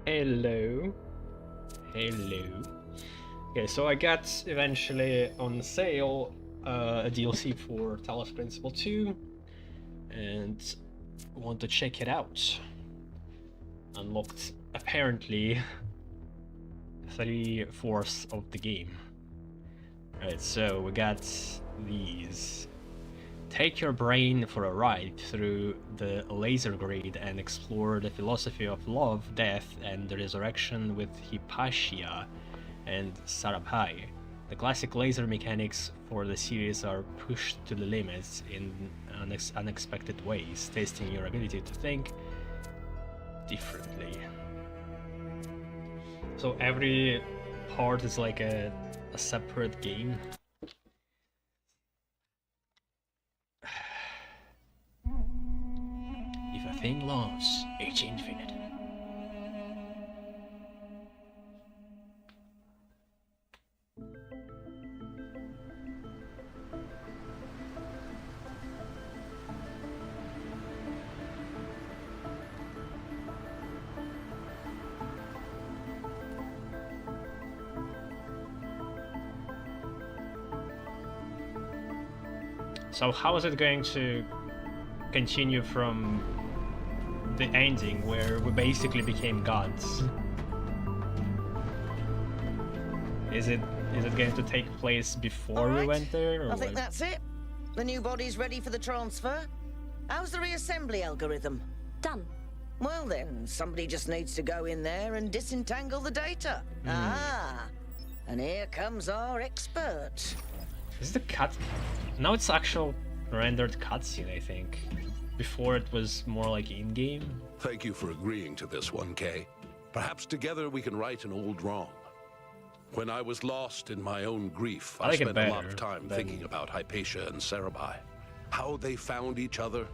Hello. Hello. Okay, so I got eventually on sale a DLC for Talos Principle 2 and want to check it out. Unlocked apparently 3/4 of the game. Right, so we got these. Take your brain for a ride through the laser grid and explore the philosophy of love, death, and the resurrection with Hypatia and Sarabhai. The classic laser mechanics for the series are pushed to the limits in unexpected ways, testing your ability to think differently. So every part is like a separate game. If a thing loves, it's infinite. So how is it going to continue from the ending where we basically became gods? Is it going to take place before we went there? Or I think that's it. The new body's ready for the transfer. How's the reassembly algorithm? Done. Well then, somebody just needs to go in there and disentangle the data. Ah, and here comes our expert. Is the cut? Now it's actual rendered cutscene, I think. Before it was more like in-game. Thank you for agreeing to this, 1K. Perhaps together we can right an old wrong. When I was lost in my own grief, I spent a lot of time thinking about Hypatia and Sarabhai. How they found each other,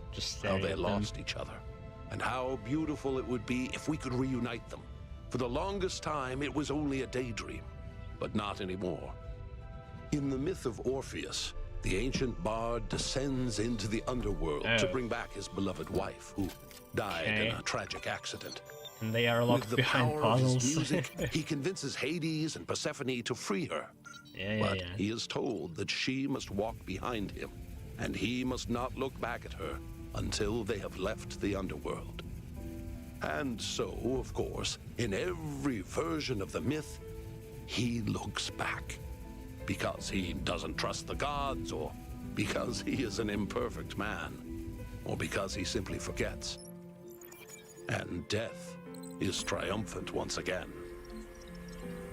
how they lost each other, and how beautiful it would be if we could reunite them. For the longest time, it was only a daydream, but not anymore. In the myth of Orpheus, the ancient bard descends into the underworld to bring back his beloved wife, who died in a tragic accident. And they are locked behind puzzles. With the power of his music, he convinces Hades and Persephone to free her. But he is told that she must walk behind him, and he must not look back at her until they have left the underworld. And so, of course, in every version of the myth, he looks back. Because he doesn't trust the gods, or because he is an imperfect man, or because he simply forgets. And death is triumphant once again.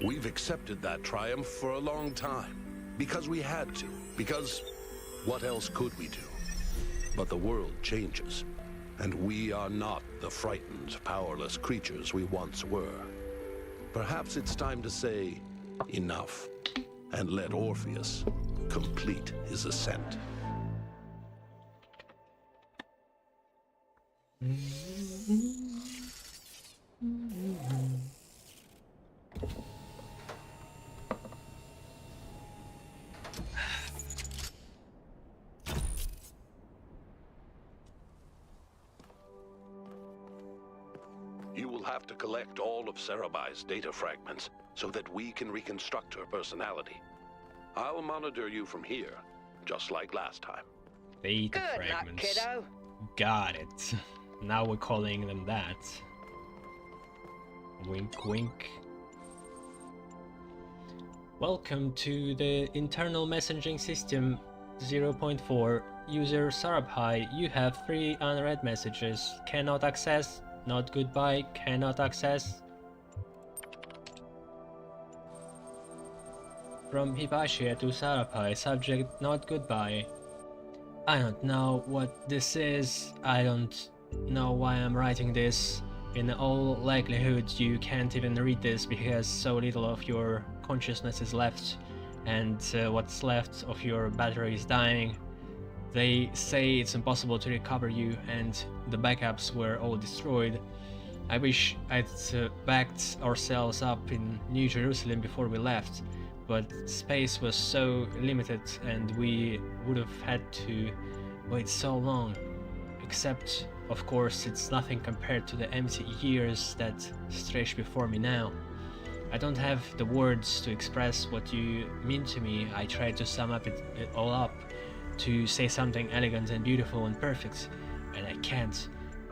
We've accepted that triumph for a long time, because we had to, because what else could we do? But the world changes, and we are not the frightened, powerless creatures we once were. Perhaps it's time to say enough. And let Orpheus complete his ascent. You will have to collect all of Sarabhai's data fragments so that we can reconstruct her personality. I'll monitor you from here, just like last time. Data Good fragments. luck, kiddo. Got it. Now we're calling them that. Wink, wink. Welcome to the internal messaging system 0.4. User Sarabhai, you have 3 unread messages. Cannot access. Not goodbye. Cannot access. From Hypatia to Sarabhai, subject not goodbye. I don't know what this is. I don't know why I'm writing this. In all likelihood, you can't even read this because so little of your consciousness is left, and what's left of your battery is dying. They say it's impossible to recover you, and the backups were all destroyed. I wish I'd backed ourselves up in New Jerusalem before we left, but space was so limited and we would have had to wait so long. Except, of course, it's nothing compared to the empty years that stretch before me now. I don't have the words to express what you mean to me. I try to sum it all up, to say something elegant and beautiful and perfect, and I can't.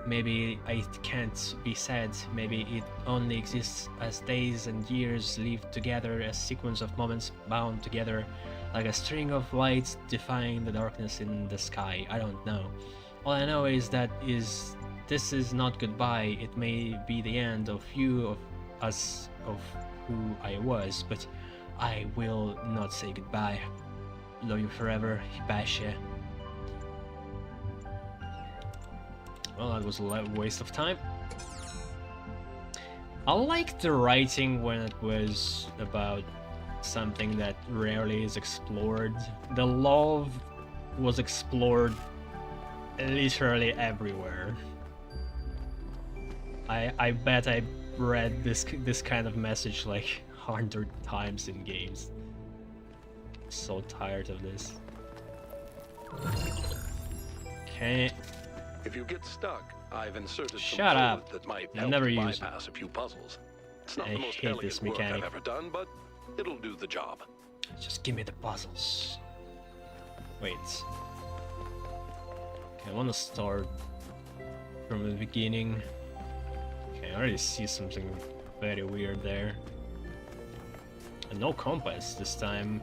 Maybe it can't be said, maybe it only exists as days and years live together, a sequence of moments bound together, like a string of lights defying the darkness in the sky. I don't know. All I know is that this is not goodbye. It may be the end of you, of us, of who I was, but I will not say goodbye. Love you forever, Hibasha. Well, that was a waste of time. I like the writing when it was about something that rarely is explored. The love was explored literally everywhere. I bet I read this kind of message like 100 times in games. So tired of this. Okay. If you get stuck, I've inserted Shut some up. code that might help Never you use bypass a few puzzles. It's not I the most hate this elegant work mechanic. I've ever done, but it'll do the job. Just give me the puzzles. Wait. Okay, I want to start from the beginning. Okay, I already see something very weird there. And no compass this time.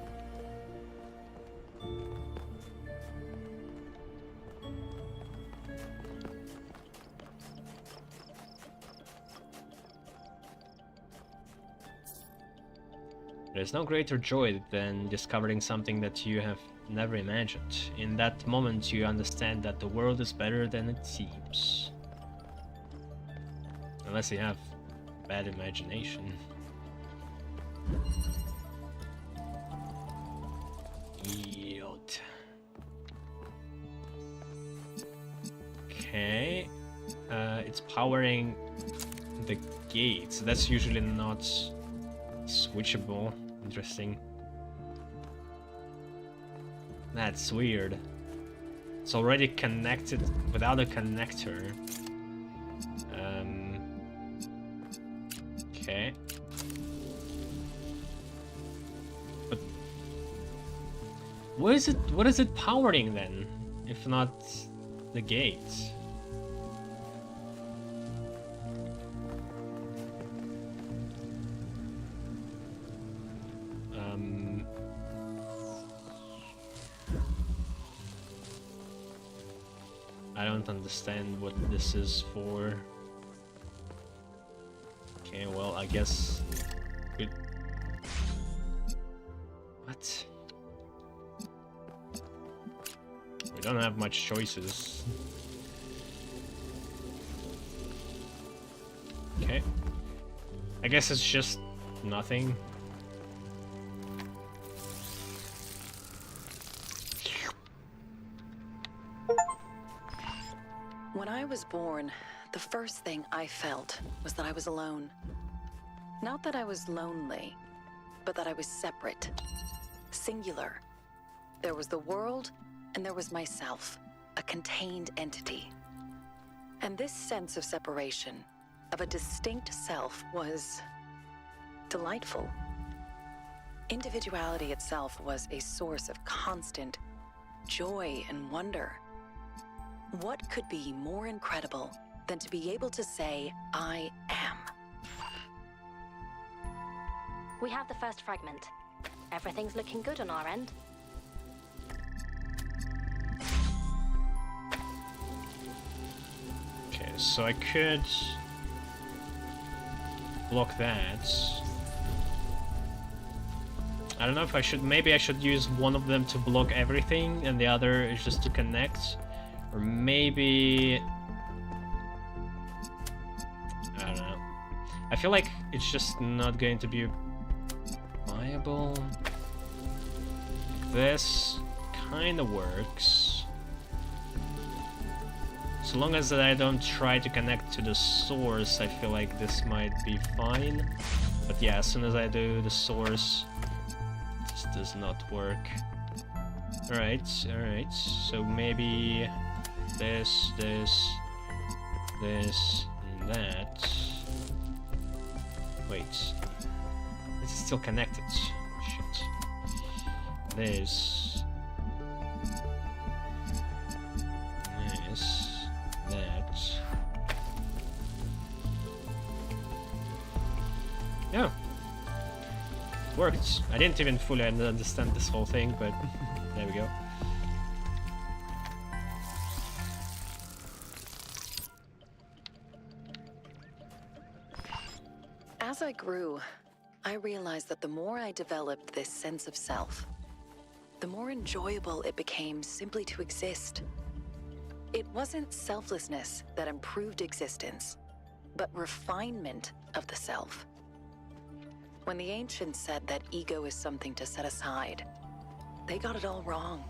There's no greater joy than discovering something that you have never imagined. In that moment you understand that the world is better than it seems. Unless you have bad imagination. Yield. Okay. It's powering the gates. That's usually not switchable. Interesting. That's weird. It's already connected without a connector. Okay. But what is it powering then? If not the gates? I don't understand what this is for. Okay, well, I guess... Good. What? We don't have much choices. Okay. I guess it's just nothing. When I was born, the first thing I felt was that I was alone. Not that I was lonely, but that I was separate, singular. There was the world, and there was myself, a contained entity. And this sense of separation, of a distinct self, was delightful. Individuality itself was a source of constant joy and wonder. What could be more incredible than to be able to say, I am? We have the first fragment. Everything's looking good on our end. Okay, so I could block that. I don't know if I should, maybe I should use one of them to block everything and the other is just to connect. Or maybe... I don't know. I feel like it's just not going to be viable. This kind of works. So long as I don't try to connect to the source, I feel like this might be fine. But yeah, as soon as I do the source, this does not work. Alright, so maybe... this, this, this, and that. Wait. This is still connected. Shit. This. This. That. Yeah. Worked. I didn't even fully understand this whole thing, but there we go. As I grew, I realized that the more I developed this sense of self, the more enjoyable it became simply to exist. It wasn't selflessness that improved existence, but refinement of the self. When the ancients said that ego is something to set aside, they got it all wrong.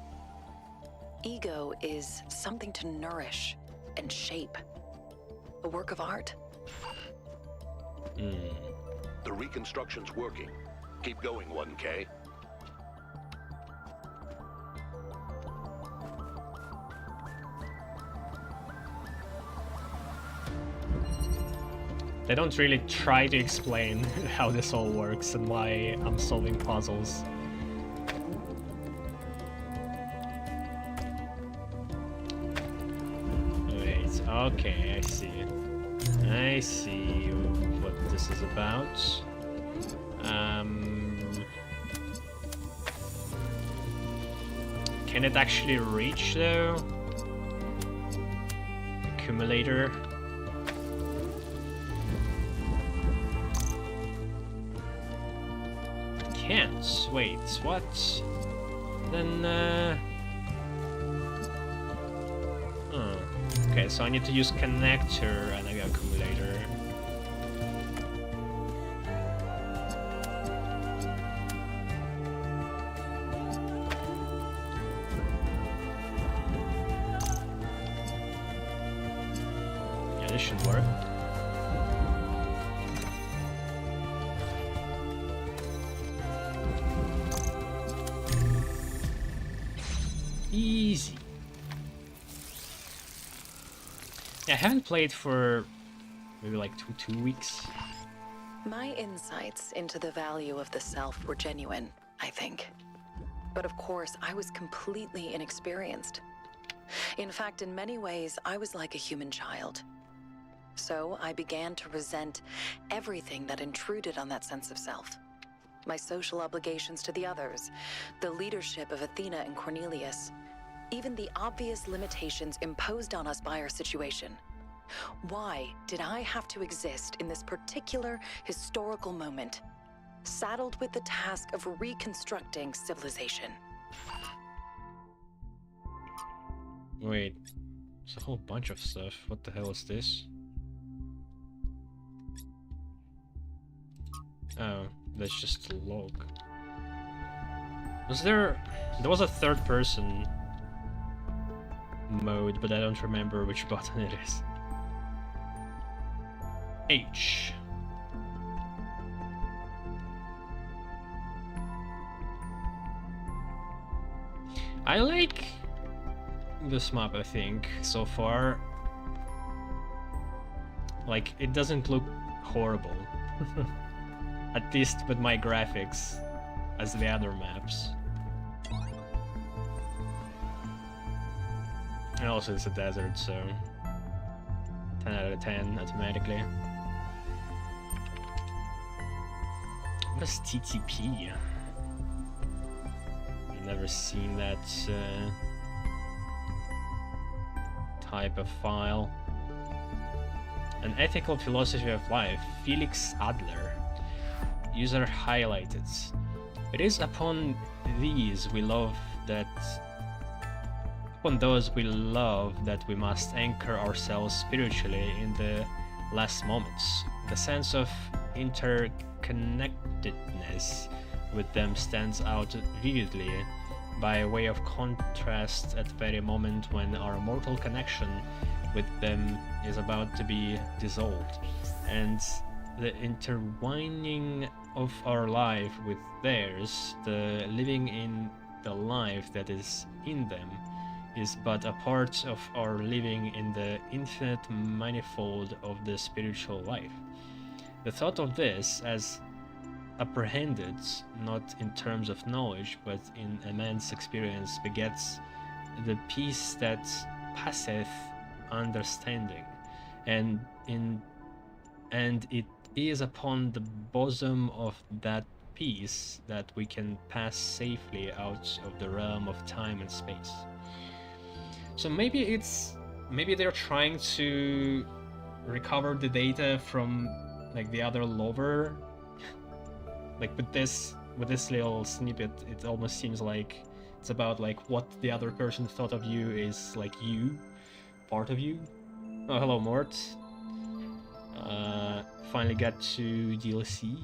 Ego is something to nourish and shape, a work of art. The reconstruction's working. Keep going, 1K. They don't really try to explain how this all works and why I'm solving puzzles. Wait, okay, I see. I see what this is about. Can it actually reach though? Accumulator. Can't. Wait, what? Then, oh. Okay, so I need to use connector and an accumulator. Yeah, this should work. Easy. Yeah, I haven't played for maybe like two weeks. My insights into the value of the self were genuine, I think. But of course, I was completely inexperienced. In fact, in many ways, I was like a human child. So I began to resent everything that intruded on that sense of self. My social obligations to the others, the leadership of Athena and Cornelius, even the obvious limitations imposed on us by our situation. Why did I have to exist in this particular historical moment, saddled with the task of reconstructing civilization? Wait, there's a whole bunch of stuff. What the hell is this? Oh, that's just a log. There was a third person mode, but I don't remember which button it is. H. I like this map, I think, so far. Like, it doesn't look horrible. At least with my graphics as the other maps. And also it's a desert, so 10 out of 10 automatically. What is TTP? I've never seen that type of file. An ethical philosophy of life, Felix Adler. User highlighted. It is upon these we love that. Upon those we love that we must anchor ourselves spiritually in the last moments. The sense of interconnectedness with them stands out vividly by way of contrast at the very moment when our mortal connection with them is about to be dissolved, and the intertwining of our life with theirs, the living in the life that is in them, is but a part of our living in the infinite manifold of the spiritual life. The thought of this, as apprehended not in terms of knowledge but in a man's experience, begets the peace that passeth understanding, and it is upon the bosom of that peace that we can pass safely out of the realm of time and space. So maybe they're trying to recover the data from like the other lover. Like with this little snippet, it almost seems like it's about like what the other person thought of you is like you, part of you. Oh, hello Mort. Finally got to DLC.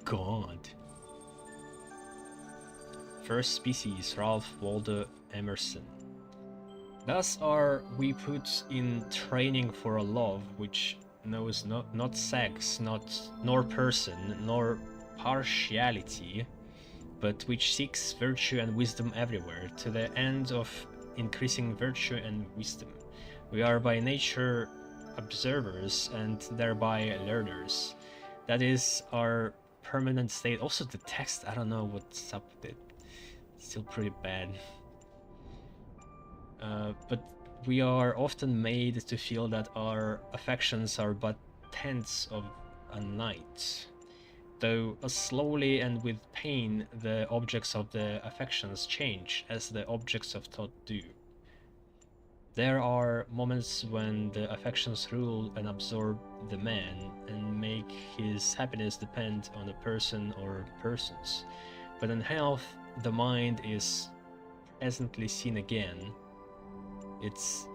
God. First species, Ralph Waldo Emerson. Thus are we put in training for a love which knows not sex, nor person, nor partiality, but which seeks virtue and wisdom everywhere, to the end of increasing virtue and wisdom. We are by nature observers and thereby learners. That is our permanent state. Also the text, I don't know what's up with it. It's still pretty bad. But we are often made to feel that our affections are but tents of a night. Though slowly and with pain, the objects of the affections change, as the objects of thought do. There are moments when the affections rule and absorb the man, and make his happiness depend on a person or persons. But in health, the mind is presently seen again. Its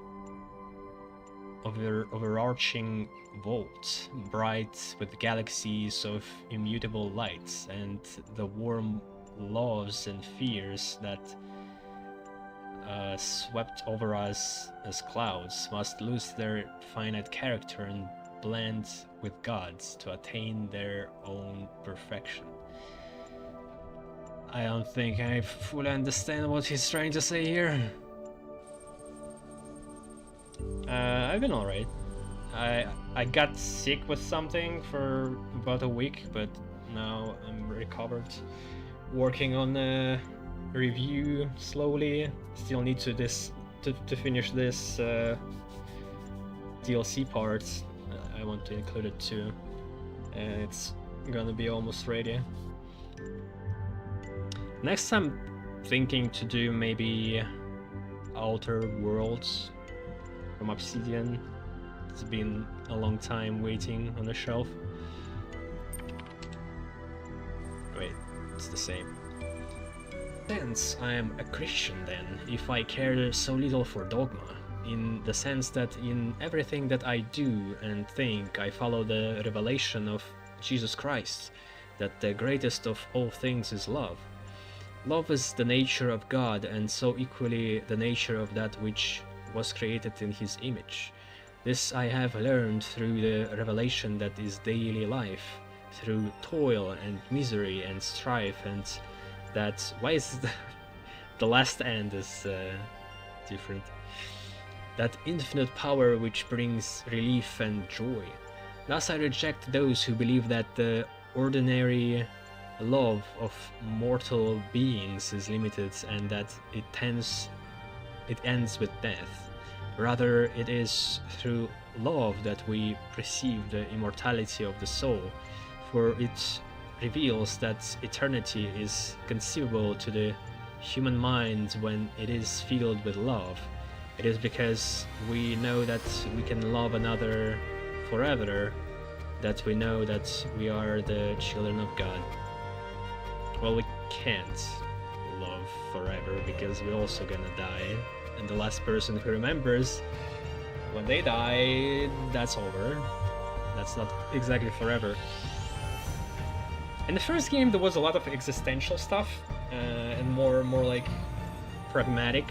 overarching vault, bright with galaxies of immutable lights, and the warm loves and fears that swept over us as clouds must lose their finite character and blend with God's to attain their own perfection. I don't think I fully understand what he's trying to say here. I've been alright. I got sick with something for about a week, but now I'm recovered. Working on a review slowly. Still need to finish this DLC part. I want to include it too, and it's gonna be almost ready. Next, I'm thinking to do maybe Outer Worlds from Obsidian. It's been a long time waiting on the shelf. Wait, it's the same. Since I am a Christian then, if I care so little for dogma, in the sense that in everything that I do and think I follow the revelation of Jesus Christ, that the greatest of all things is love. Love is the nature of God, and so equally the nature of that which was created in his image. This I have learned through the revelation that is daily life, through toil and misery and strife, and that... why is the last end is different? That infinite power which brings relief and joy. Thus I reject those who believe that the ordinary love of mortal beings is limited and that it ends with death. Rather, it is through love that we perceive the immortality of the soul, for it reveals that eternity is conceivable to the human mind when it is filled with love. It is because we know that we can love another forever that we know that we are the children of God. Well, we can't love forever because we're also gonna die, and the last person who remembers when they die, that's over. That's not exactly forever. In the first game there was a lot of existential stuff and more like pragmatic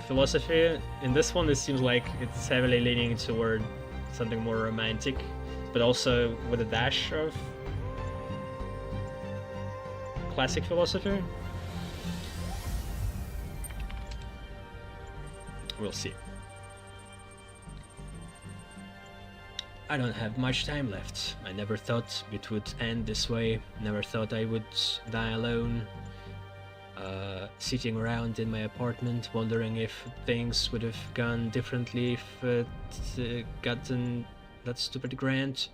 philosophy. In this one it seems like it's heavily leaning toward something more romantic, but also with a dash of classic philosopher? We'll see. I don't have much time left. I never thought it would end this way. Never thought I would die alone. Sitting around in my apartment, wondering if things would have gone differently if it gotten that stupid grant.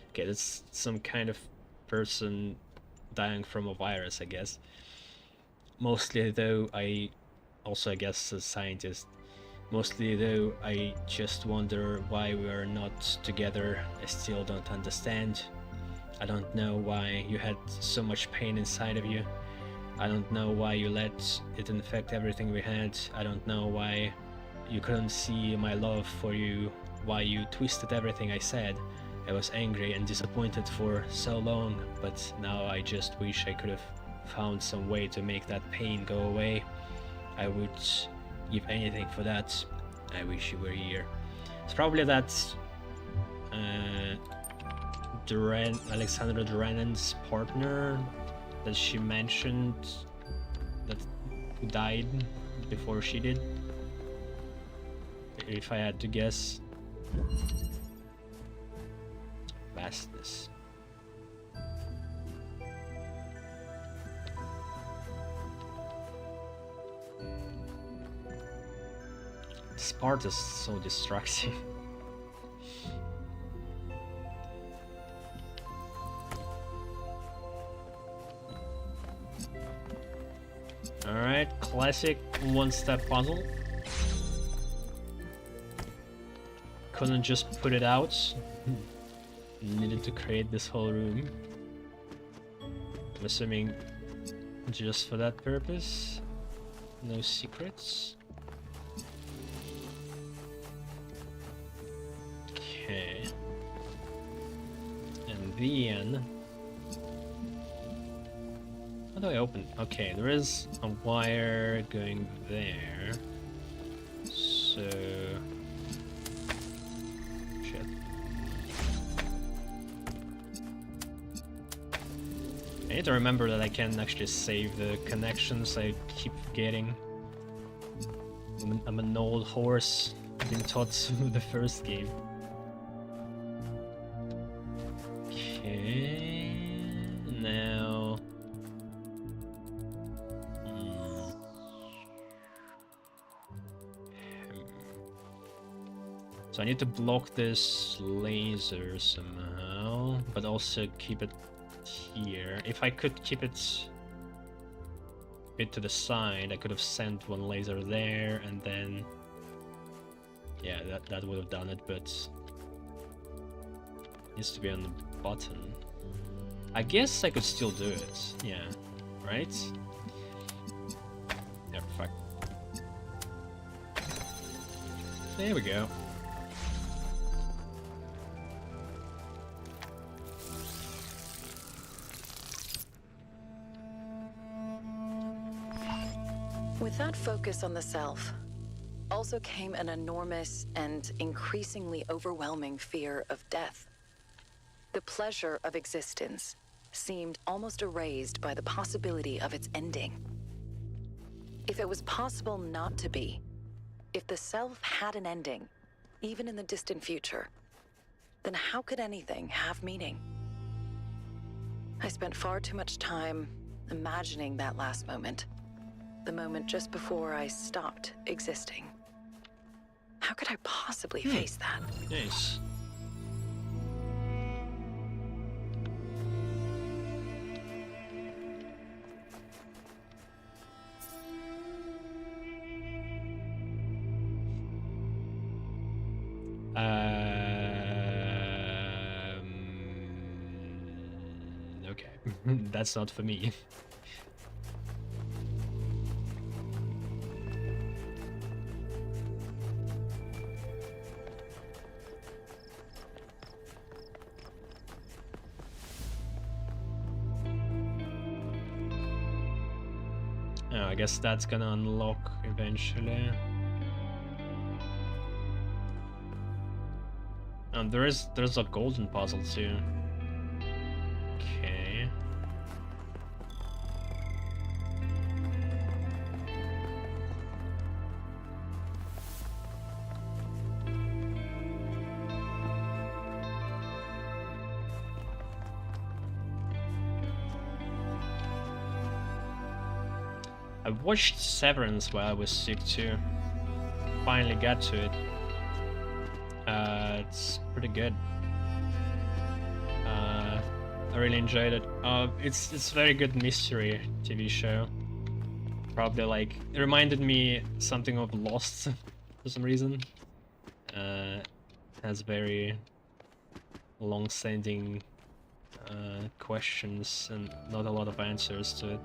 Okay, that's some kind of person dying from a virus, I guess. Mostly though, I guess a scientist. Mostly though, I just wonder why we are not together. I still don't understand. I don't know why you had so much pain inside of you. I don't know why you let it infect everything we had. I don't know why you couldn't see my love for you, why you twisted everything I said. I was angry and disappointed for so long, but now I just wish I could have found some way to make that pain go away. I would give anything for that. I wish you were here. It's probably that Alexandra Duranen's partner that she mentioned, that who died before she did, if I had to guess. Vastness. This part is so destructive. Alright, classic one-step puzzle. Couldn't just put it out. Needed to create this whole room. I'm assuming just for that purpose. No secrets. Okay. And then... how do I open? Okay, there is a wire going there. So... shit. I need to remember that I can actually save the connections. I keep forgetting. I'm an old horse, being taught the first game. Okay, now... so I need to block this laser somehow, but also keep it here. If I could keep it a bit to the side, I could have sent one laser there, and then... yeah, that would have done it, but... it needs to be on the button. I guess I could still do it, yeah, right? Yeah, fuck. There we go. With that focus on the self, also came an enormous and increasingly overwhelming fear of death. The pleasure of existence seemed almost erased by the possibility of its ending. If it was possible not to be, if the self had an ending, even in the distant future, then how could anything have meaning? I spent far too much time imagining that last moment. The moment just before I stopped existing. How could I possibly face that? Nice. Okay. That's not for me. Oh, I guess that's gonna unlock eventually. And there's a golden puzzle too. Okay. I watched Severance while I was sick too. Finally got to it. It's pretty good. I really enjoyed it. It's very good mystery TV show. Probably like it reminded me something of Lost for some reason. Has very long-standing questions and not a lot of answers to it.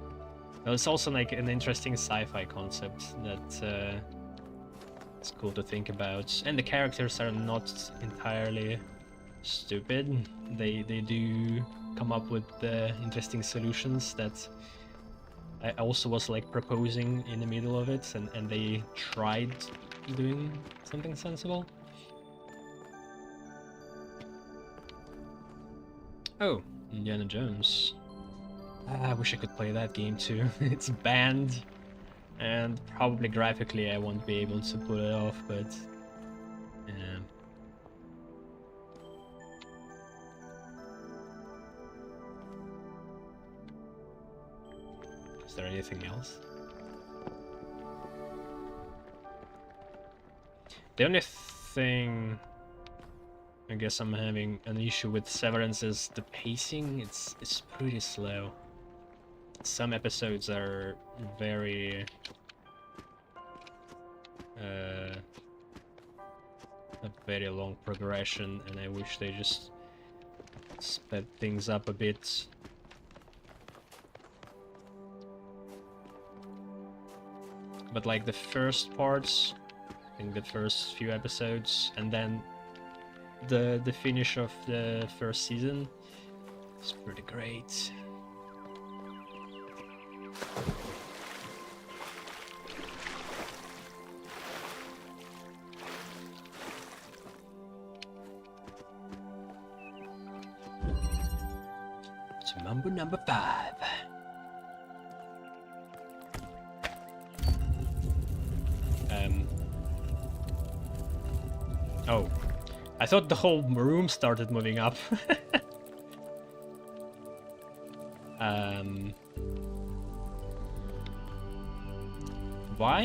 Well, it's also like an interesting sci-fi concept that it's cool to think about, and the characters are not entirely stupid. They do come up with interesting solutions that I also was like proposing in the middle of it, and they tried doing something sensible. Oh, Indiana Jones. I wish I could play that game too. It's banned, and probably graphically I won't be able to pull it off, but yeah. Is there anything else? The only thing I guess I'm having an issue with Severance is the pacing. It's pretty slow. Some episodes are very a very long progression, and I wish they just sped things up a bit. But like the first parts, I think the first few episodes, and then the finish of the first season is pretty great. So number 5. Oh, I thought the whole room started moving up. Why?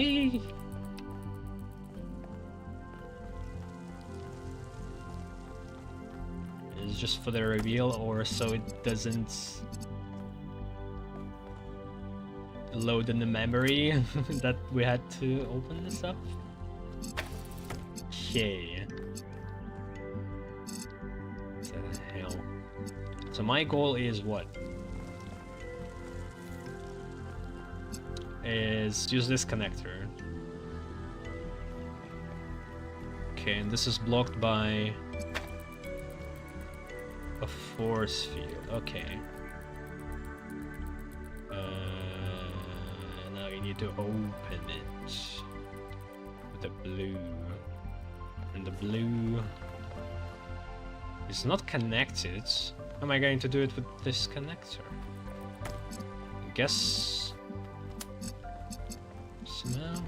Is it just for the reveal, or so it doesn't load in the memory that we had to open this up? Okay. What the hell? So my goal is what? Is use this connector. Okay, and this is blocked by a force field. Okay. Now you need to open it with the blue. And the blue is not connected. How am I going to do it with this connector? I guess somehow.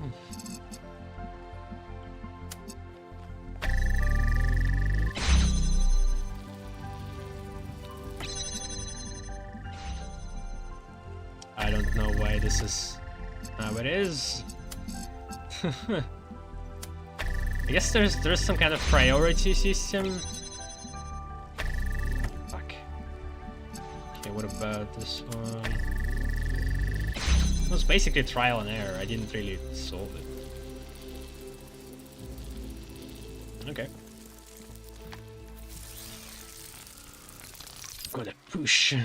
I don't know why this is how it is. I guess there's some kind of priority system. Fuck. Okay, what about this one? It was basically trial and error. I didn't really solve it. Okay. Gotta push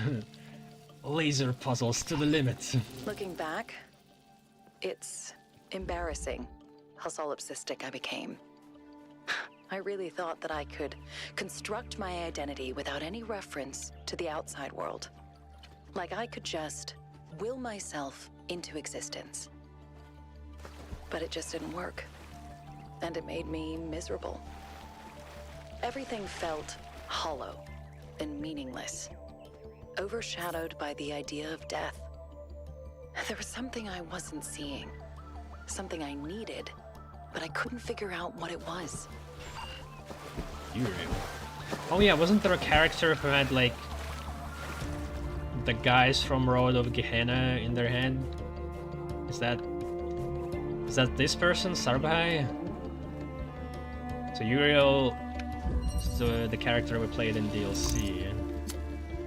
laser puzzles to the limit. Looking back, it's embarrassing how solipsistic I became. I really thought that I could construct my identity without any reference to the outside world. Like I could just will myself into existence. But it just didn't work. And it made me miserable. Everything felt hollow and meaningless, overshadowed by the idea of death. There was something I wasn't seeing, something I needed, but I couldn't figure out what it was. Oh yeah, wasn't there a character who had like the guys from Road of Gehenna in their head? Is that this person, Sarbhai? So Uriel, the character we played in DLC,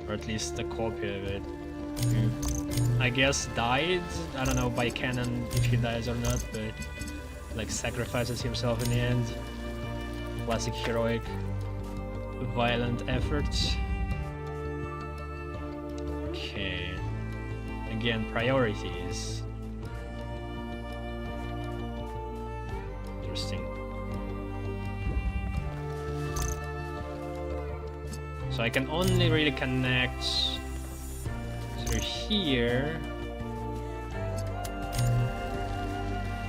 or at least a copy of it, who I guess died. I don't know by canon if he dies or not, but like sacrifices himself in the end. Classic heroic, violent efforts. Okay. Again, priorities. Interesting. So I can only really connect through here,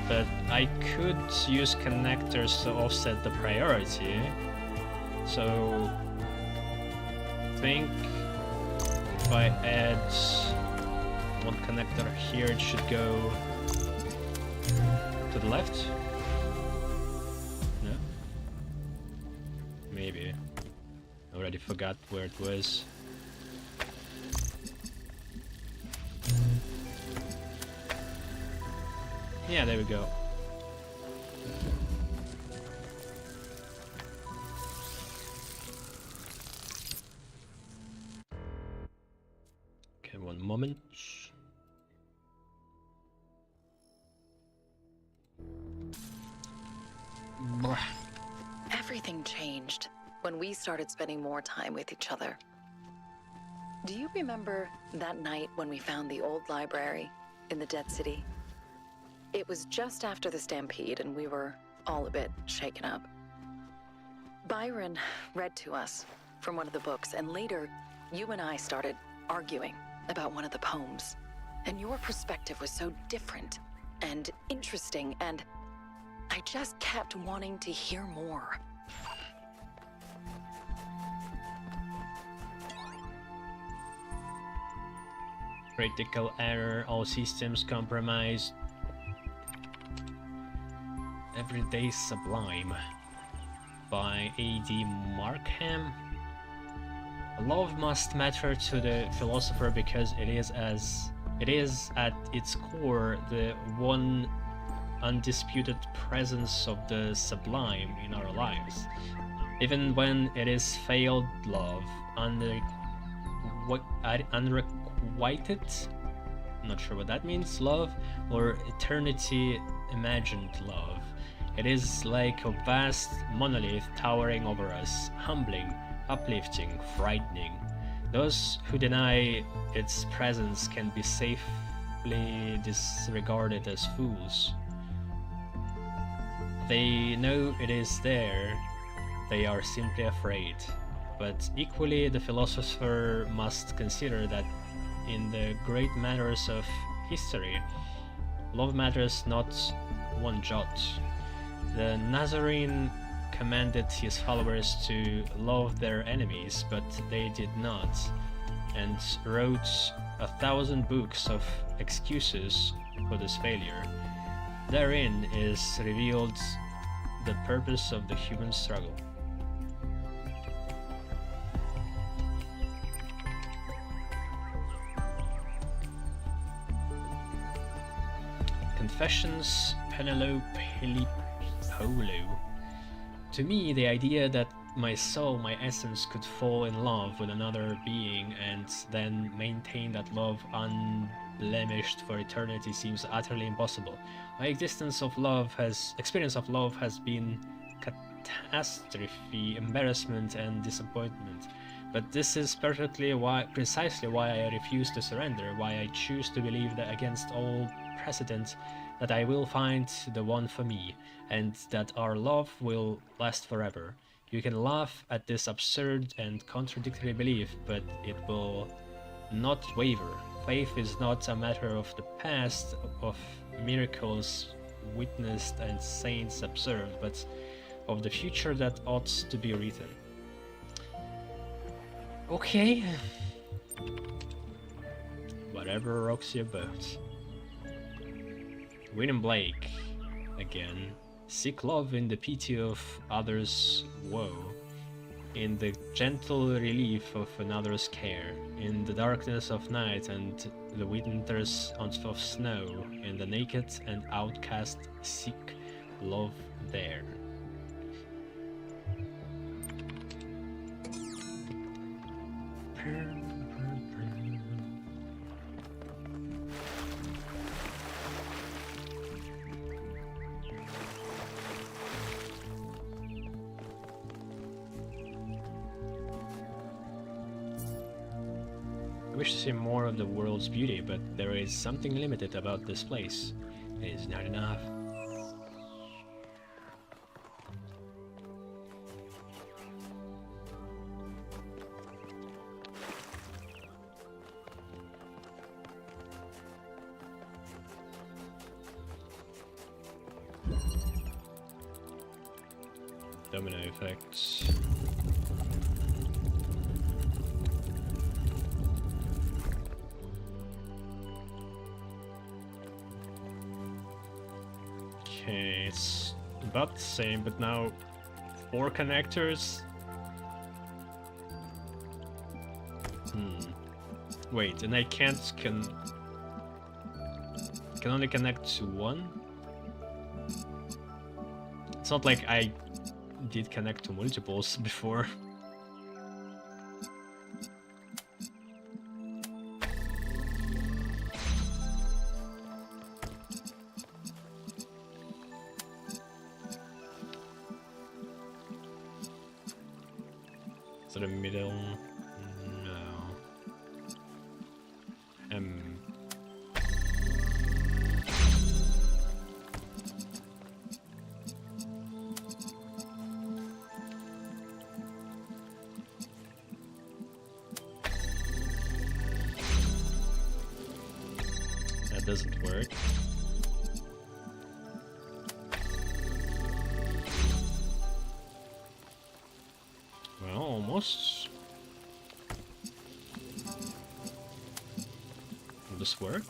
but I could use connectors to offset the priority. So I think if I add one connector here, it should go to the left. No? Maybe. I already forgot where it was. Yeah, there we go. Okay, one moment. Blah. Everything changed when we started spending more time with each other. Do you remember that night when we found the old library in the Dead City? It was just after the stampede and we were all a bit shaken up. Byron read to us from one of the books, and later you and I started arguing about one of the poems. And your perspective was so different and interesting, and I just kept wanting to hear more. Critical error, all systems compromised. Everyday Sublime by A.D. Markham. Love must matter to the philosopher because it is at its core the one undisputed presence of the sublime in our lives. Even when it is failed love, unrequited, not sure what that means, love, or eternity imagined love. It is like a vast monolith towering over us, humbling, uplifting, frightening. Those who deny its presence can be safely disregarded as fools. They know it is there, they are simply afraid. But equally, the philosopher must consider that in the great matters of history, love matters not one jot. The Nazarene commanded his followers to love their enemies, but they did not, and wrote 1,000 books of excuses for this failure. Therein is revealed the purpose of the human struggle. Confessions, Penelope Polo. To me, the idea that my soul, my essence, could fall in love with another being and then maintain that love unblemished for eternity seems utterly impossible. My experience of love has been catastrophe, embarrassment, and disappointment. But this is precisely why I refuse to surrender, why I choose to believe that against all precedent that I will find the one for me, and that our love will last forever. You can laugh at this absurd and contradictory belief, but it will not waver. Faith is not a matter of the past, of miracles witnessed and saints observed, but of the future that ought to be written. Okay. Whatever rocks your boat. William Blake, again. Seek love in the pity of others' woe. in the gentle relief of another's care, in the darkness of night and the winters of snow, in the naked and outcast seek love there. I wish to see more of the world's beauty, but there is something limited about this place. It is not enough. Domino effects. Okay, it's about the same, but now 4 connectors. Wait, and I can only connect to 1? It's not like I did connect to multiples before. To the middle? No. That doesn't work. Well, almost. Will this work?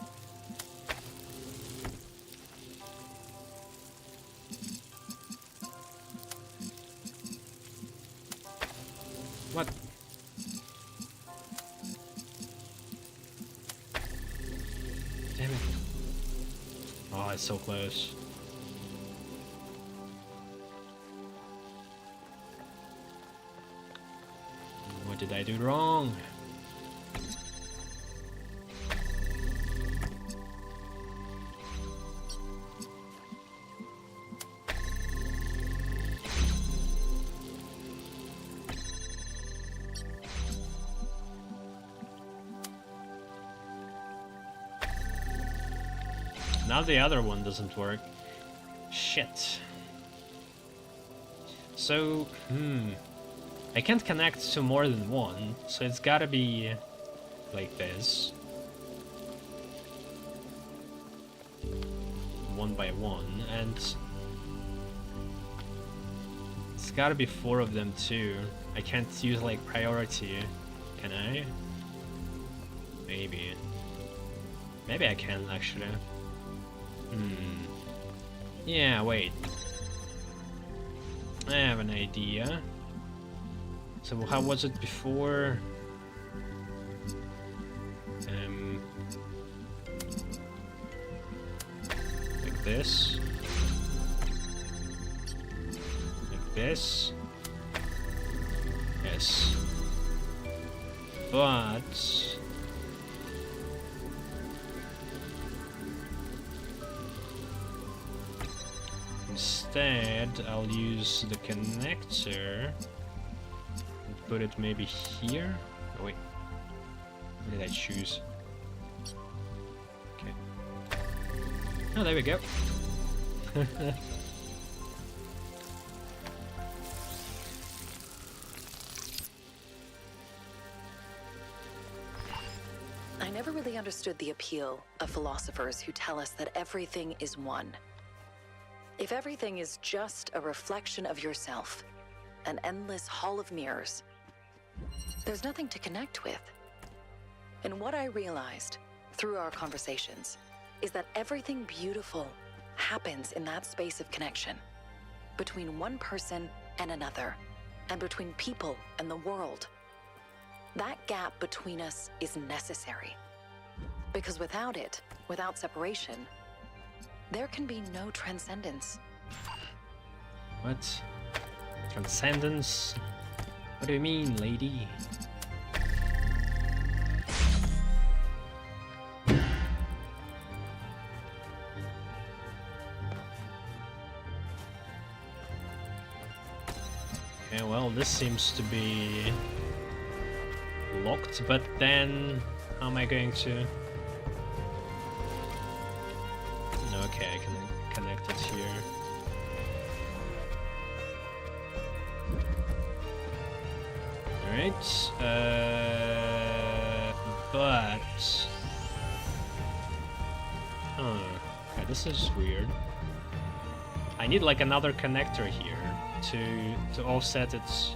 What? Damn it. Oh, it's so close. What did I do wrong? Now the other one doesn't work. Shit. So, I can't connect to more than one, so it's gotta be like this. 1 by 1, and it's gotta be 4 of them too. I can't use like priority, can I? Maybe. Maybe I can actually. Yeah, wait. I have an idea. So how was it before? Like this. Like this. Yes. But instead, I'll use the connector and put it maybe here. Oh wait, what did I choose? Okay. Oh, there we go. I never really understood the appeal of philosophers who tell us that everything is one. If everything is just a reflection of yourself, an endless hall of mirrors, there's nothing to connect with. And what I realized through our conversations is that everything beautiful happens in that space of connection between one person and another. and between people and the world. That gap between us is necessary. Because without it, without separation, there can be no transcendence. What? Transcendence? What do you mean, lady? Okay, well, this seems to be locked, but then how am I going to... Okay, I can connect it here. Alright, but... okay, this is weird. I need like another connector here to offset it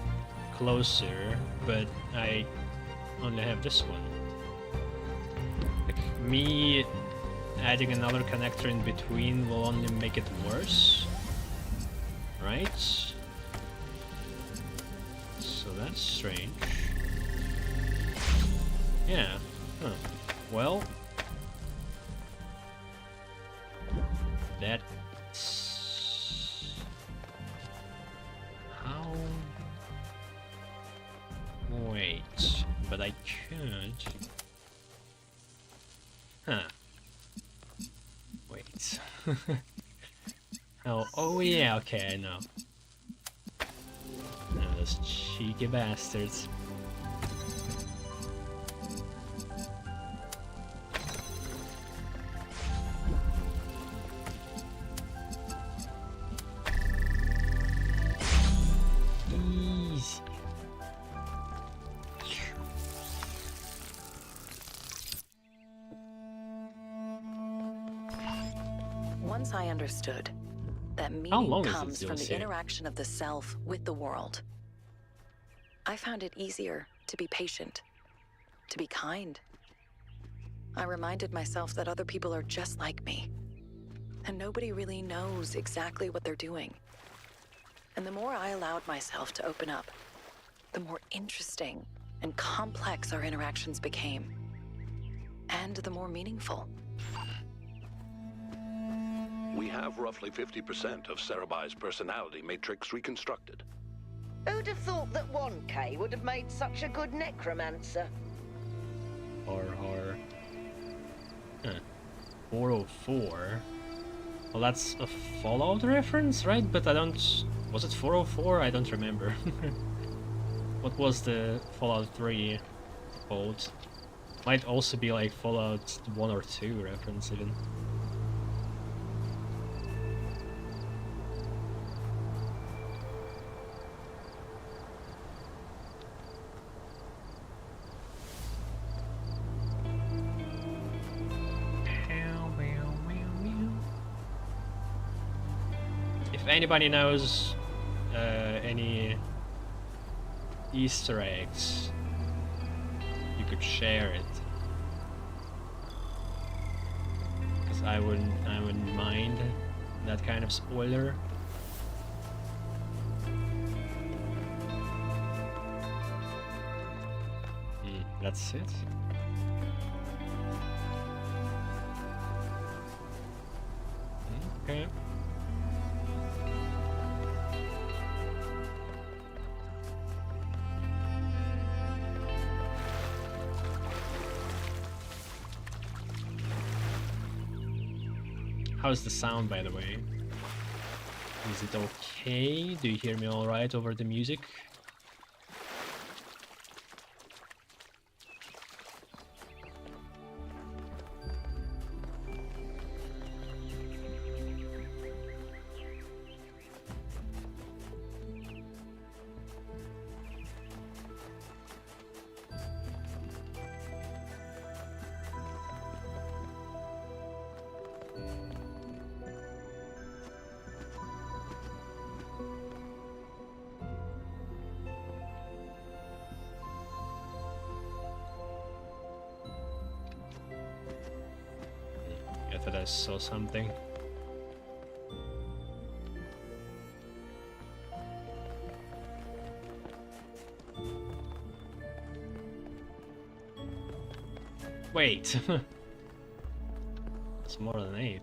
closer, but I only have this one. Like, me adding another connector in between will only make it worse, right? So that's strange. Yeah, huh. Well, that's... How... Wait, but I could... Huh. Wait. Oh yeah, okay, I know. No, those cheeky bastards. Easy. Once I understood that How meaning long is comes this from the DLC? interaction of the self with the world, I found it easier to be patient, to be kind. I reminded myself that other people are just like me, and nobody really knows exactly what they're doing. And the more I allowed myself to open up, the more interesting and complex our interactions became, and the more meaningful. We have roughly 50% of Cerebi's personality matrix reconstructed. Who'd have thought that 1K would have made such a good necromancer? Or... Huh. 404? Well, that's a Fallout reference, right? But I don't... Was it 404? I don't remember. What was the Fallout 3 called? Might also be like Fallout 1 or 2 reference even. If anybody knows any Easter eggs, you could share it. Because I wouldn't mind that kind of spoiler. That's it. Okay. How's the sound, by the way? Is it okay? Do you hear me alright over the music? I thought I saw something. Wait. It's more than 8.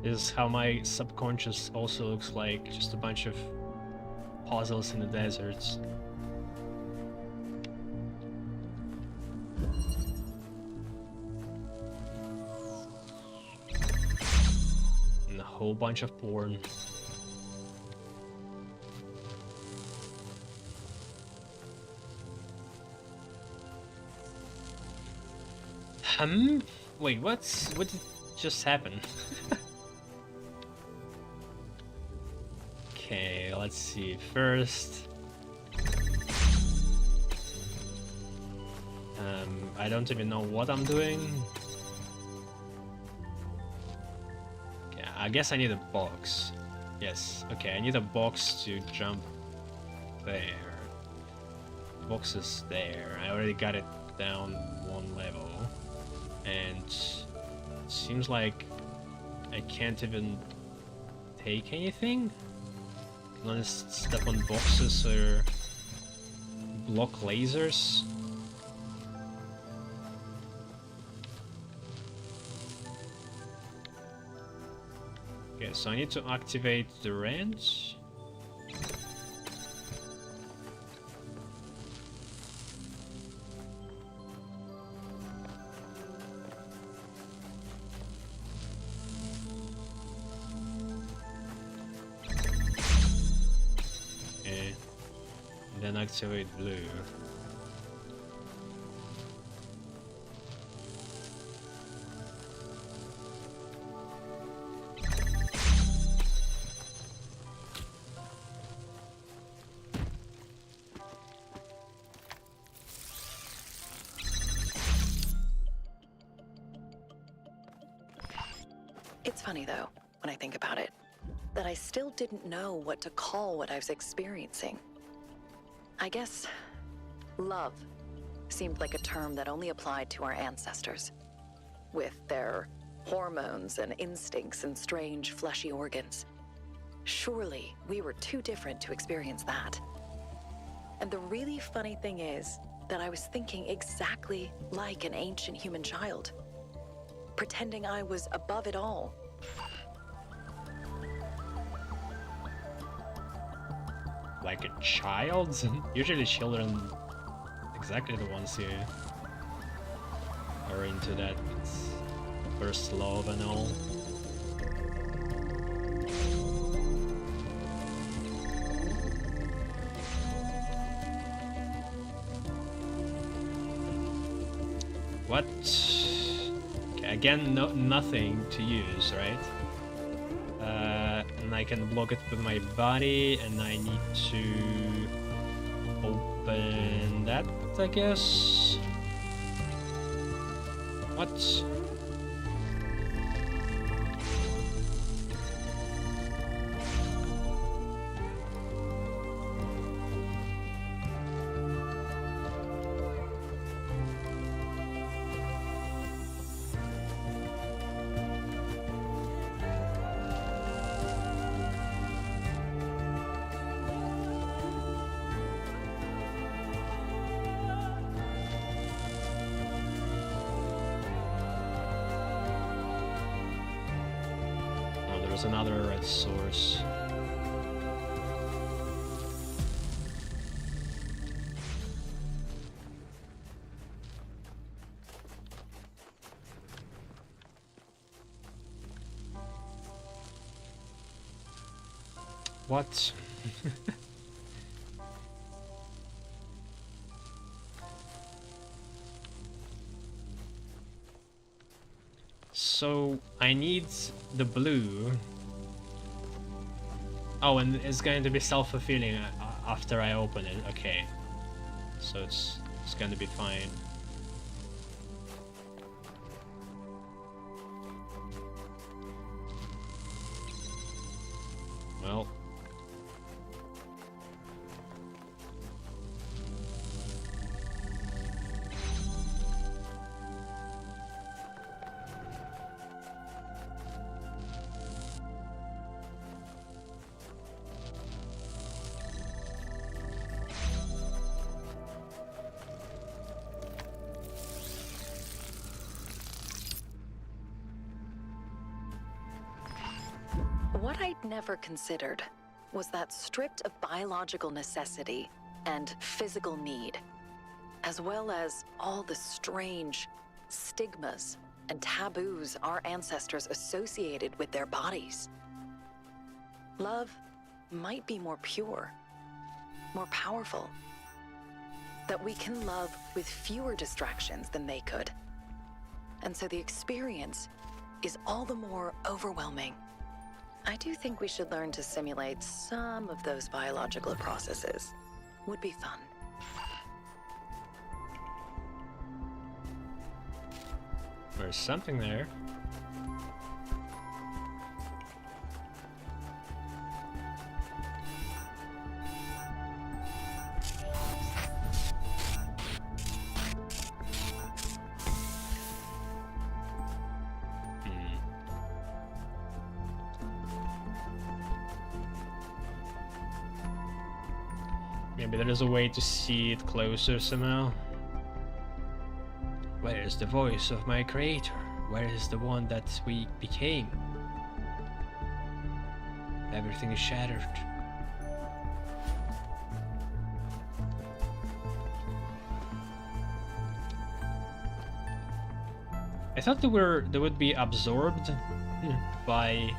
Is how my subconscious also looks like, just a bunch of puzzles in the deserts. And a whole bunch of porn. Wait, what did just happen? Okay, let's see. First, I don't even know what I'm doing. Okay, I guess I need a box. Yes, okay, I need a box to jump there. Box is there. I already got it down 1 level. And it seems like I can't even take anything. Let's step on boxes or block lasers. Okay, so I need to activate the wrench. Then activate blue. It's funny, though, when I think about it, that I still didn't know what to call what I was experiencing. I guess love seemed like a term that only applied to our ancestors, with their hormones and instincts and strange fleshy organs. Surely we were too different to experience that. And the really funny thing is that I was thinking exactly like an ancient human child, pretending I was above it all. Like a child? Usually children, exactly the ones who are into that first love and all. What? Okay, again, nothing to use, right? And I can block it with my body, and I need to open that, I guess. What? There's another red source. What? So I need the blue. Oh, and it's going to be self-fulfilling after I open it. Okay, so it's going to be fine. Well. What I'd never considered was that stripped of biological necessity and physical need, as well as all the strange stigmas and taboos our ancestors associated with their bodies, love might be more pure, more powerful, that we can love with fewer distractions than they could. And so the experience is all the more overwhelming. I do think we should learn to simulate some of those biological processes. Would be fun. There's something there. Maybe there is a way to see it closer somehow. Where is the voice of my creator? Where is the one that we became? Everything is shattered. I thought they would be absorbed by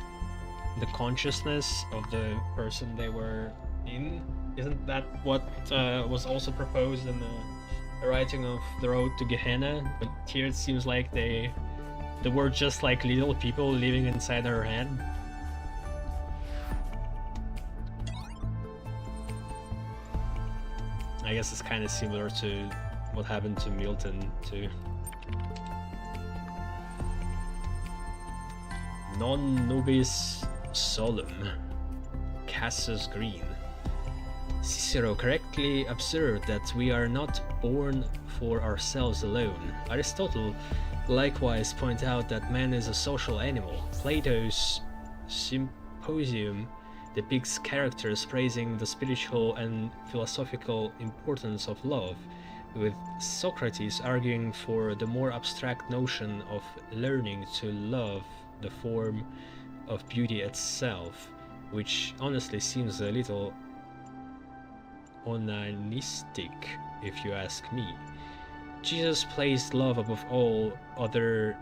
the consciousness of the person they were in. Isn't that what was also proposed in the writing of The Road to Gehenna? But here it seems like they were just like little people living inside her head. I guess it's kind of similar to what happened to Milton too. Non nobis solum, Cassus Green. Cicero correctly observed that we are not born for ourselves alone. Aristotle likewise pointed out that man is a social animal. Plato's Symposium depicts characters praising the spiritual and philosophical importance of love, with Socrates arguing for the more abstract notion of learning to love the form of beauty itself, which honestly seems a little onanistic, if you ask me. Jesus placed love above all other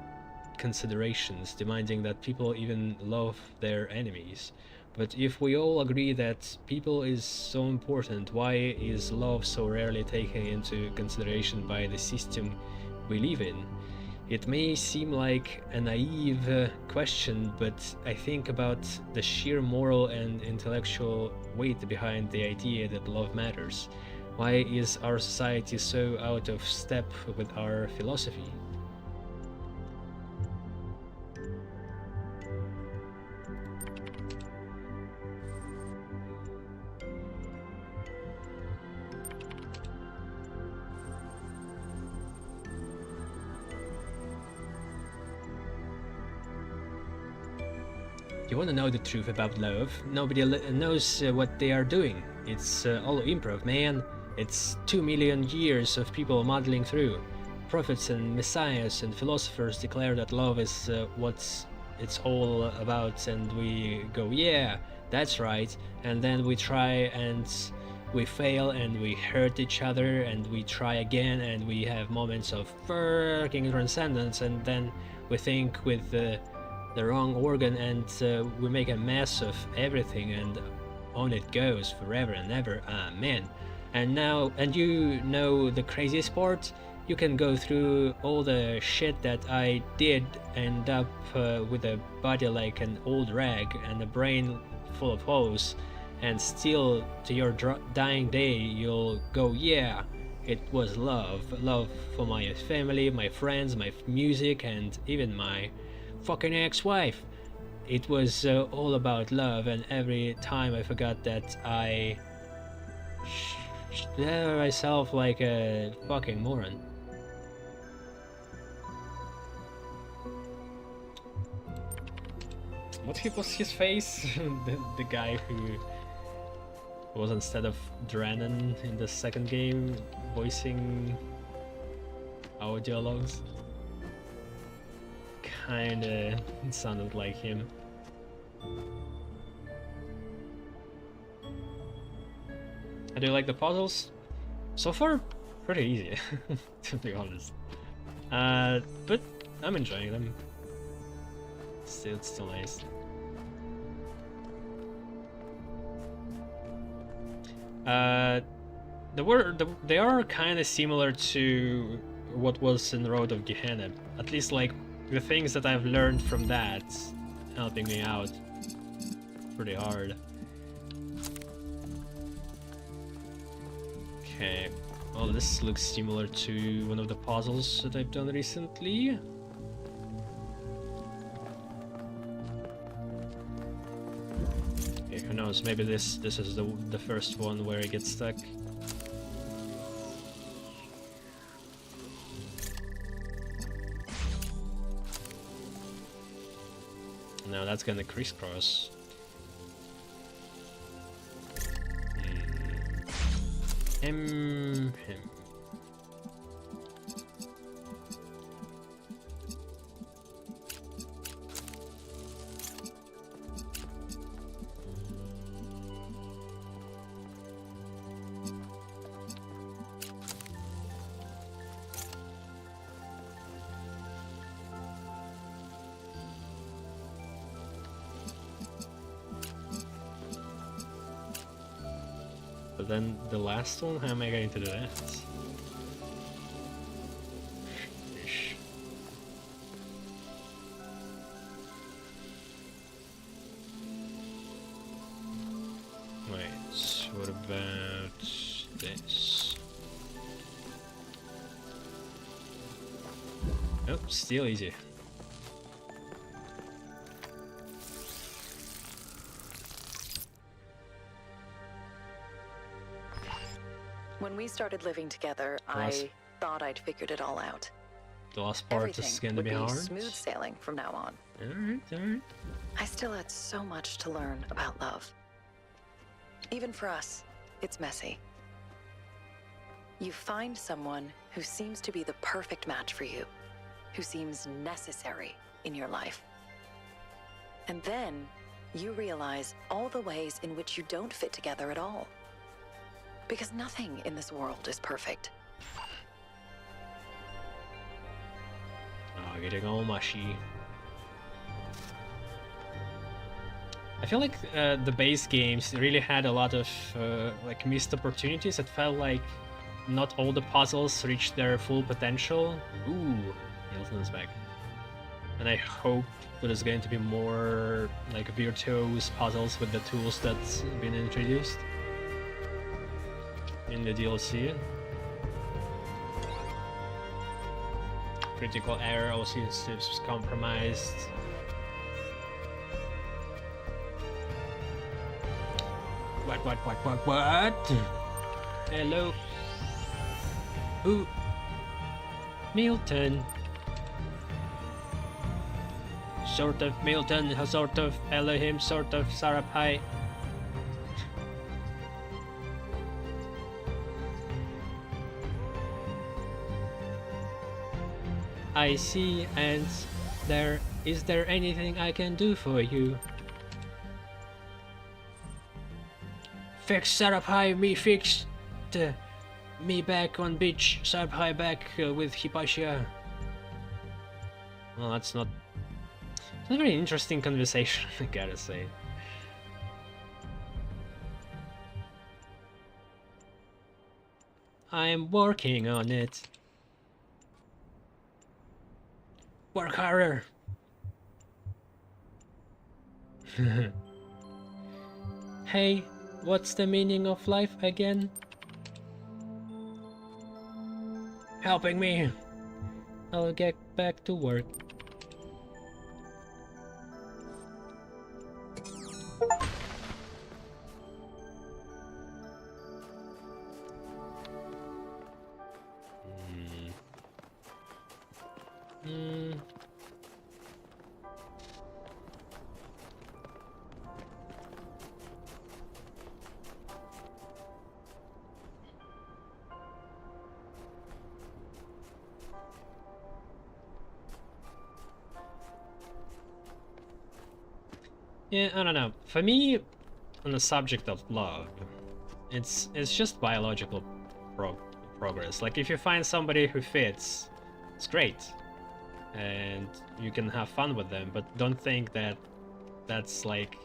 considerations, demanding that people even love their enemies. But if we all agree that people is so important, why is love so rarely taken into consideration by the system we live in? It may seem like a naive question, but I think about the sheer moral and intellectual weight behind the idea that love matters. Why is our society so out of step with our philosophy? You want to know the truth about love? Nobody knows what they are doing. It's all improv, man. It's 2 million years of people muddling through. Prophets and messiahs and philosophers declare that love is what it's all about, and we go, yeah, that's right. And then we try and we fail and we hurt each other and we try again and we have moments of fucking transcendence, and then we think with the wrong organ and we make a mess of everything, and on it goes forever and ever. Amen. And you know the craziest part? You can go through all the shit that I did, end up with a body like an old rag and a brain full of holes, and still to your dying day you'll go, yeah, it was love. Love for my family, my friends, my music, and even my fucking ex-wife. it was all about love, and every time I forgot that, I myself like a fucking moron. What was his face? the guy who was, instead of Drennan in the second game, voicing our dialogues. Kinda sounded like him. I do like the puzzles. So far, pretty easy, to be honest. But I'm enjoying them. It's still nice. They are kind of similar to what was in Road of Gehenna. At least, like, the things that I've learned from that helping me out pretty hard. Okay, well, this looks similar to one of the puzzles that I've done recently. Okay, who knows, maybe this is the first one where I get stuck. Now that's gonna crisscross. Him. But then the last one, how am I going to do that? Wait, so what about this? Nope, still easy. When we started living together, I thought I'd figured it all out. The last part is going to be hard. Smooth sailing from now on. Alright. I still had so much to learn about love. Even for us, it's messy. You find someone who seems to be the perfect match for you, who seems necessary in your life. And then you realize all the ways in which you don't fit together at all. Because nothing in this world is perfect. Oh, getting all mushy. I feel like the base games really had a lot of like missed opportunities. It felt like not all the puzzles reached their full potential. Ooh, Nielsen's back. And I hope there's going to be more like virtuous puzzles with the tools that's been introduced in the DLC. Critical error also is compromised. What? Hello? Who? Milton. Sort of Milton, sort of Elohim, sort of Sarapai. I see, and is there anything I can do for you? Fix Sarapai, me fixed me back on beach, Sarapai back with Hypatia. Well, that's not a very interesting conversation, I gotta say. I'm working on it. Work harder. Hey, what's the meaning of life again? Helping me. I'll get back to work. Yeah, I don't know. For me, on the subject of love, it's just biological progress. Like, if you find somebody who fits, it's great, and you can have fun with them, but don't think that that's like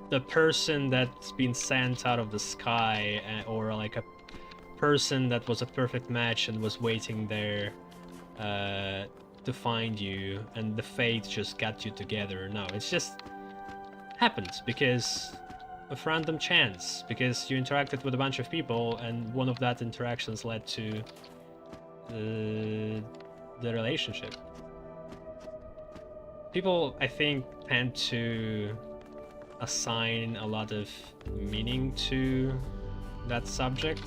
the person that's been sent out of the sky, or like a person that was a perfect match and was waiting there to find you, and the fate just got you together. No, it's just happened because of random chance, because you interacted with a bunch of people and one of that interactions led to the relationship. People, I think, tend to assign a lot of meaning to that subject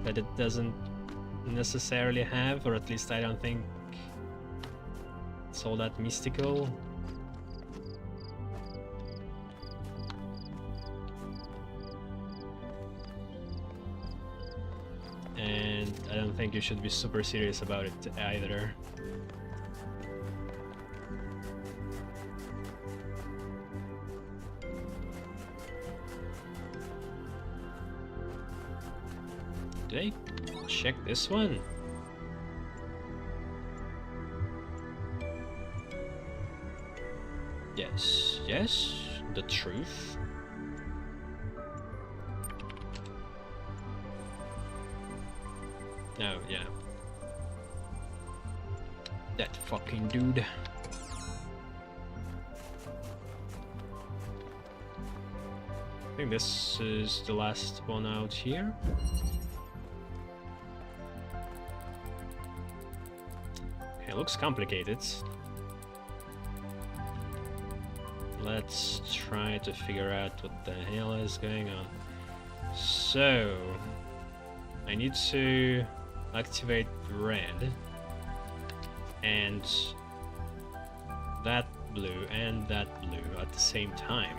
that it doesn't necessarily have, or at least I don't think it's all that mystical. And I don't think you should be super serious about it either. Did I check this one? Yes, yes, the truth. Oh, yeah. That fucking dude. I think this is the last one out here. Okay, it looks complicated. Let's try to figure out what the hell is going on. So, I need to activate red and that blue and that blue at the same time,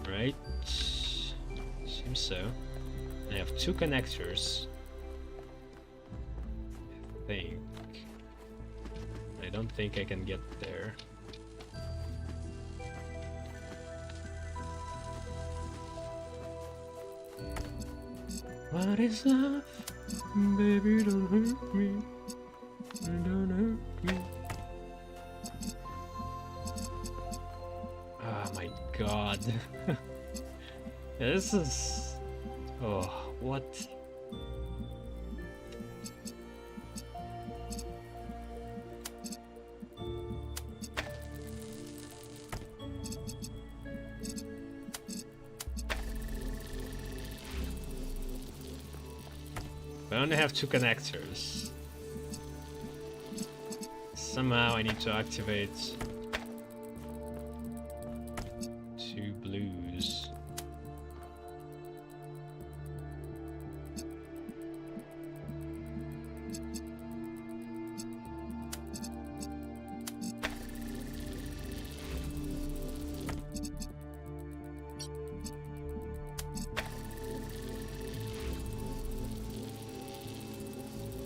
right? Seems so. I have two connectors, I think. I don't think I can get there. What is love? Baby, don't hurt me. Don't hurt me. Oh my god. This is... Oh, what? I only have two connectors. Somehow I need to activate two blues.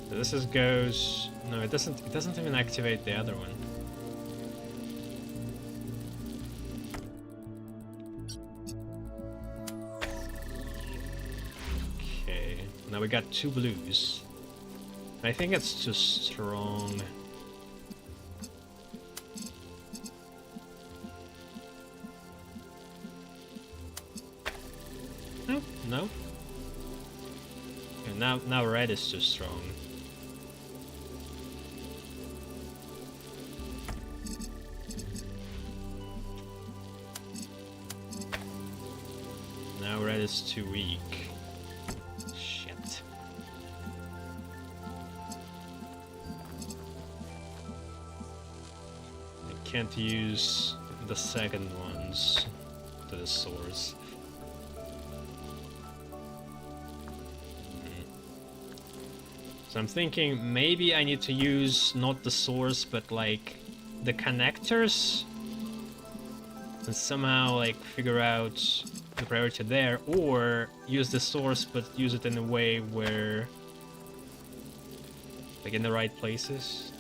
This is goes... No, it doesn't even activate the other one. Okay, now we got two blues. I think it's too strong. No, no. Okay, now red is too strong. Now red is too weak. Shit. I can't use the second ones to the source. So I'm thinking maybe I need to use not the source but like the connectors and somehow like figure out the priority there, or use the source but use it in a way where like in the right places.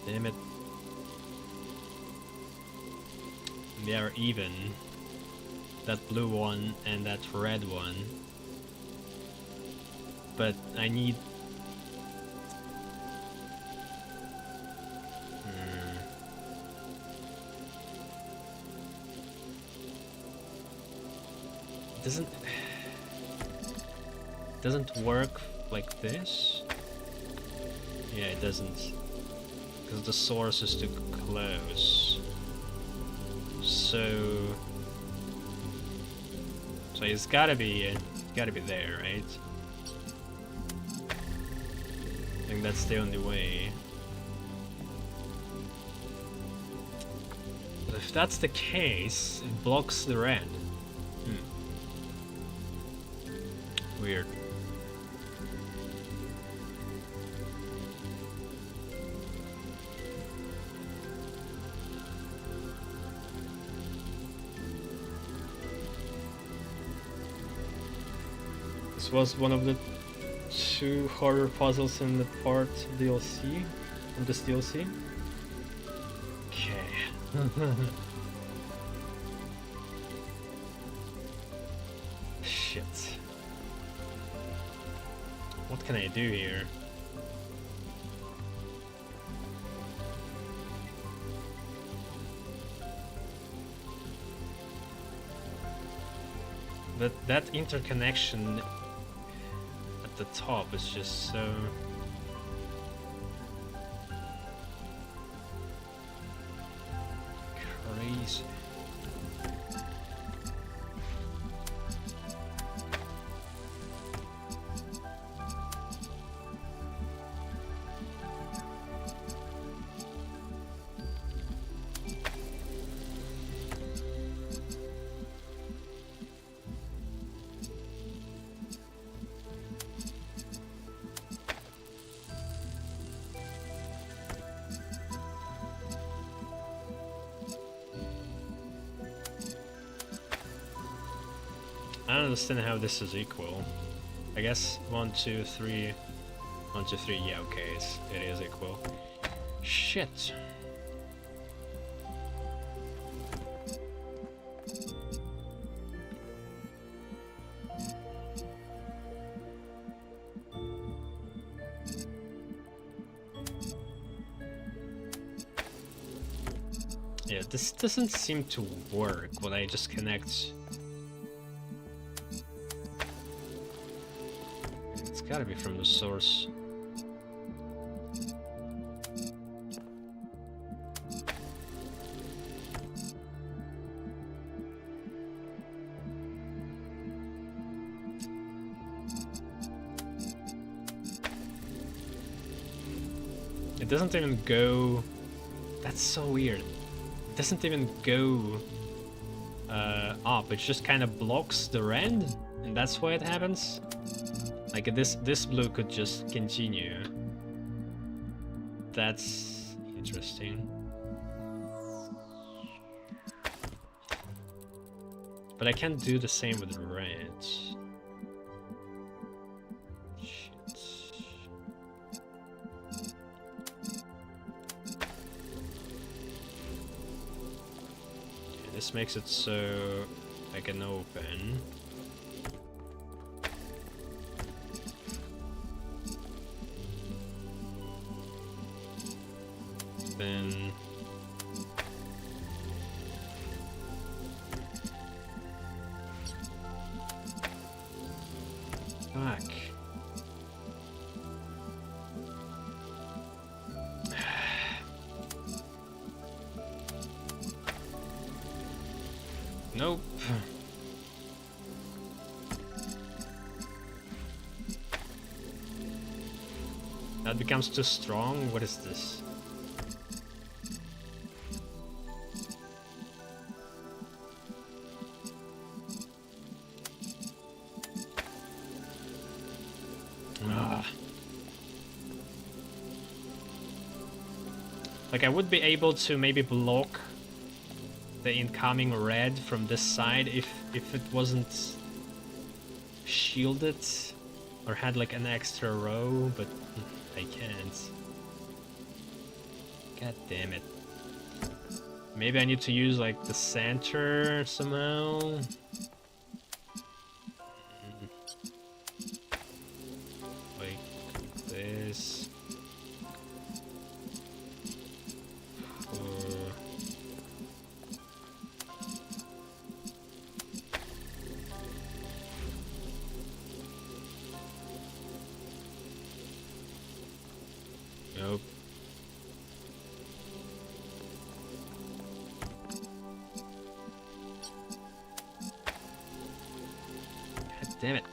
Damn it. They are even. That blue one and that red one. But I need... Doesn't work like this? Yeah, it doesn't. Because the source is too close. So it's gotta be there, right? I think that's the only way. But if that's the case, it blocks the red. Weird. This was one of the 2 horror puzzles in the part DLC of this DLC. Okay. Shit. What can I do here? That interconnection at the top is just so... crazy. I don't understand how this is equal. I guess 1, 2, 3. 1, 2, 3. Yeah, okay, it is equal. Shit. Yeah, this doesn't seem to work when I just connect. It's gotta be from the source. It doesn't even go... That's so weird. It doesn't even go up, it just kind of blocks the red, and that's why it happens. Like this blue could just continue. That's interesting. But I can't do the same with red. This makes it so I can open. Then fuck. Nope. That becomes too strong? What is this? Like I would be able to maybe block the incoming red from this side if it wasn't shielded or had like an extra row, but I can't. God damn it. Maybe I need to use like the center somehow. Like this. Or nope. God damn it.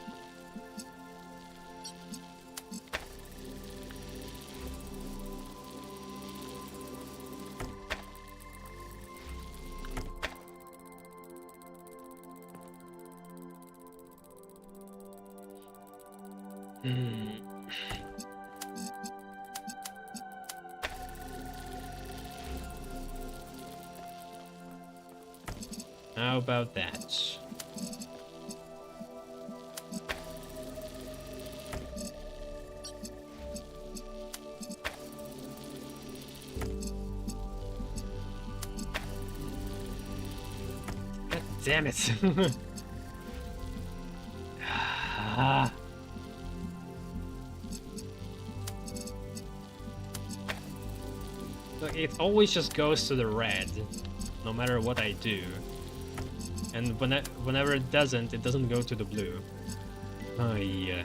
How about that? God damn it. Ah. Look, it always just goes to the red, no matter what I do. And whenever it doesn't go to the blue. Oh yeah.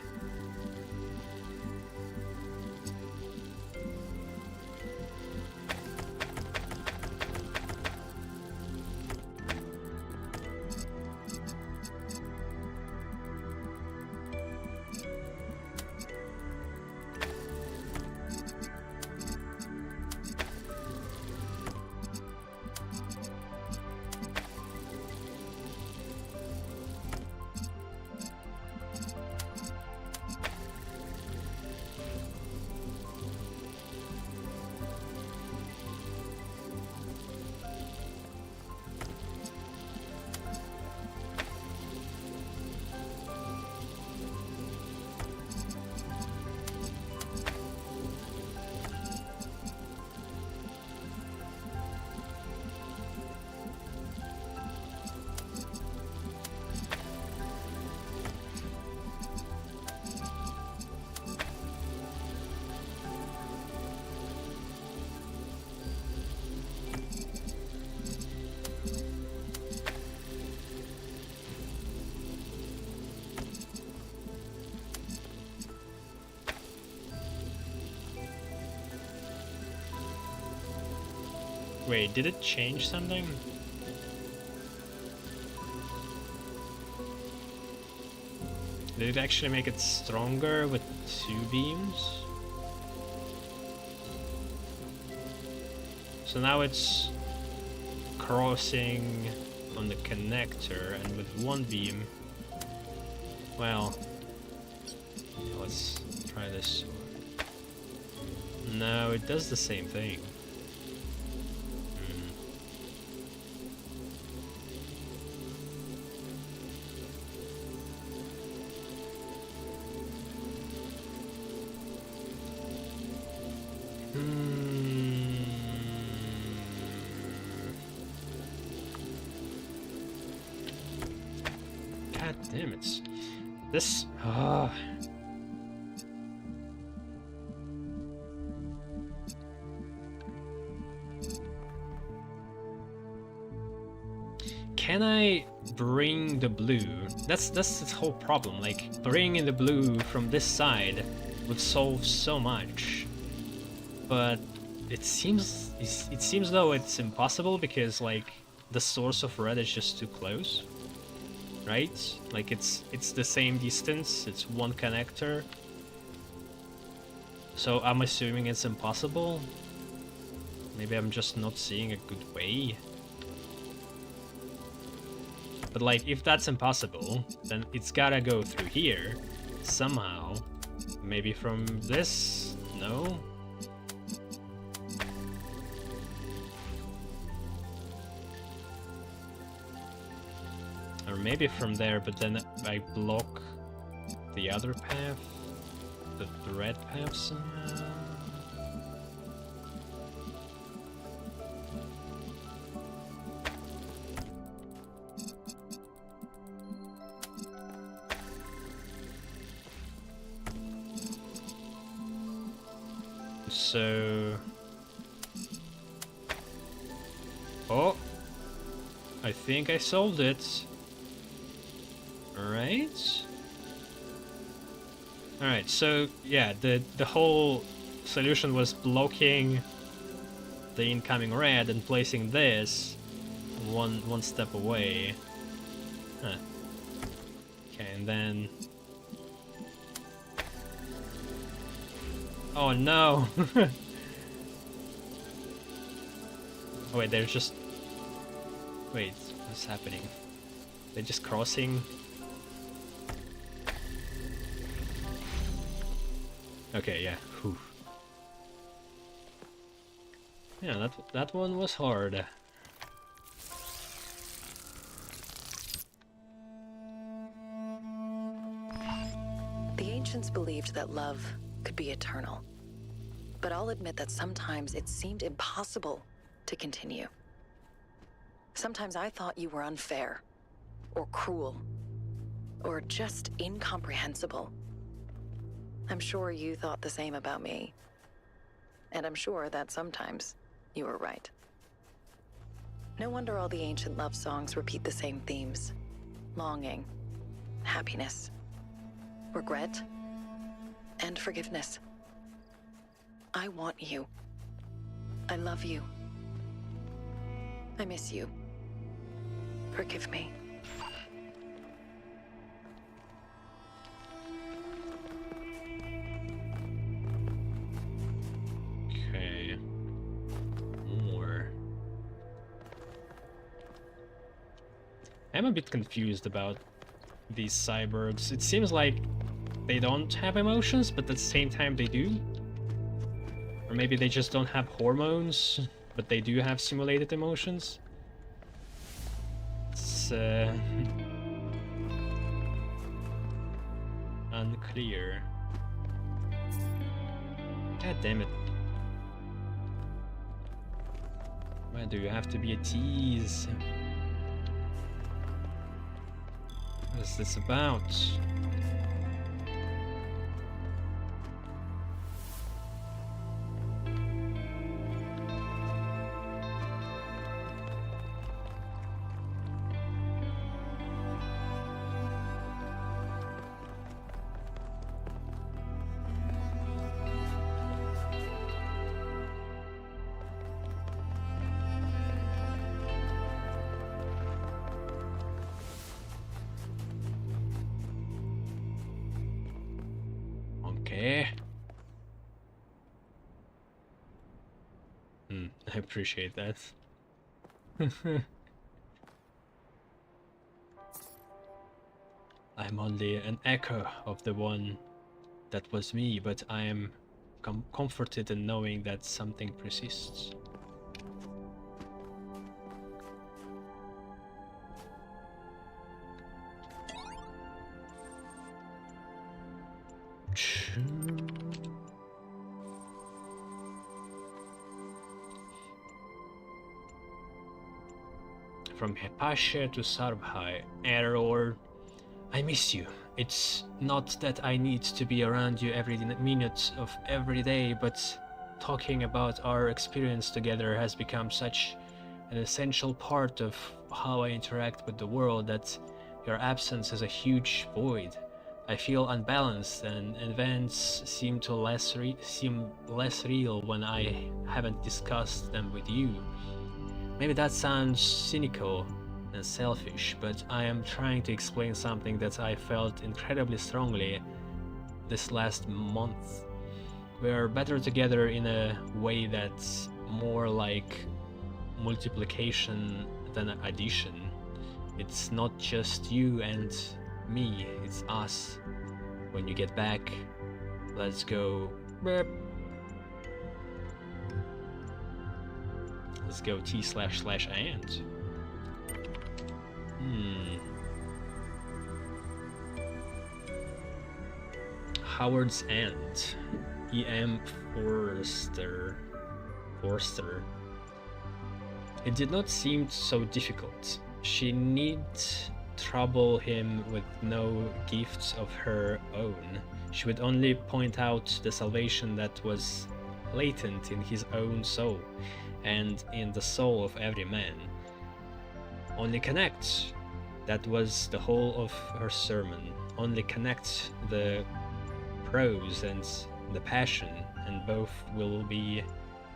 Wait, did it change something? Did it actually make it stronger with 2 beams? So now it's crossing on the connector, and with 1 beam... Well... Yeah, let's try this. No, it does the same thing. God damn it. This... Can I bring the blue? That's the whole problem. Like, bringing the blue from this side would solve so much. But it seems though it's impossible because like the source of red is just too close. Right? Like it's the same distance, it's 1 connector. So I'm assuming it's impossible. Maybe I'm just not seeing a good way. But like, if that's impossible, then it's gotta go through here somehow. Maybe from this? No? Or maybe from there, but then I block the other path, the red path somehow. so... Oh! I think I solved it. Alright. Alright, so yeah, the whole solution was blocking the incoming red and placing this one step away. Huh. Okay, and then... Oh no! Oh wait, they're just... Wait, what's happening? They're just crossing? Okay, yeah. Whew. Yeah, that one was hard. The ancients believed that love could be eternal. But I'll admit that sometimes it seemed impossible to continue. Sometimes I thought you were unfair, or cruel, or just incomprehensible. I'm sure you thought the same about me. And I'm sure that sometimes you were right. No wonder all the ancient love songs repeat the same themes. Longing, happiness, regret, and forgiveness. I want you. I love you. I miss you. Forgive me. Okay. More. I'm a bit confused about these cyborgs. It seems like they don't have emotions, but at the same time they do. Or maybe they just don't have hormones, but they do have simulated emotions. It's unclear. God damn it. Why do you have to be a tease? What is this about? Okay. I appreciate that. I'm only an echo of the one that was me, but I am comforted in knowing that something persists. From Hephaestus to Sarvhai, error. I miss you. It's not that I need to be around you every minute of every day, but talking about our experience together has become such an essential part of how I interact with the world that your absence is a huge void. I feel unbalanced, and events seem less real when I haven't discussed them with you. Maybe that sounds cynical and selfish, but I am trying to explain something that I felt incredibly strongly this last month. We're better together in a way that's more like multiplication than addition. It's not just you and me, it's us. When you get back, let's go. Let's go T//and. Howard's End. E.M. Forster. It did not seem so difficult. She need trouble him with no gifts of her own. She would only point out the salvation that was latent in his own soul and in the soul of every man. Only connect. That was the whole of her sermon. Only connect the prose and the passion, and both will be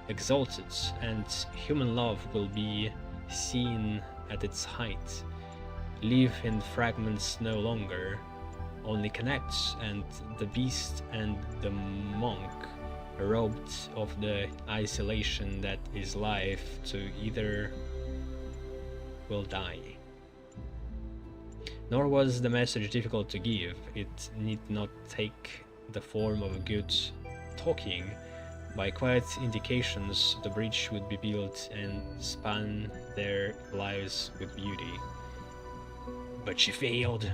exalted, and human love will be seen at its height. Live in fragments no longer, only connect, and the beast and the monk, robbed of the isolation that is life to either, will die. Nor was the message difficult to give. It need not take the form of good talking. By quiet indications, the bridge would be built and span their lives with beauty. But she failed.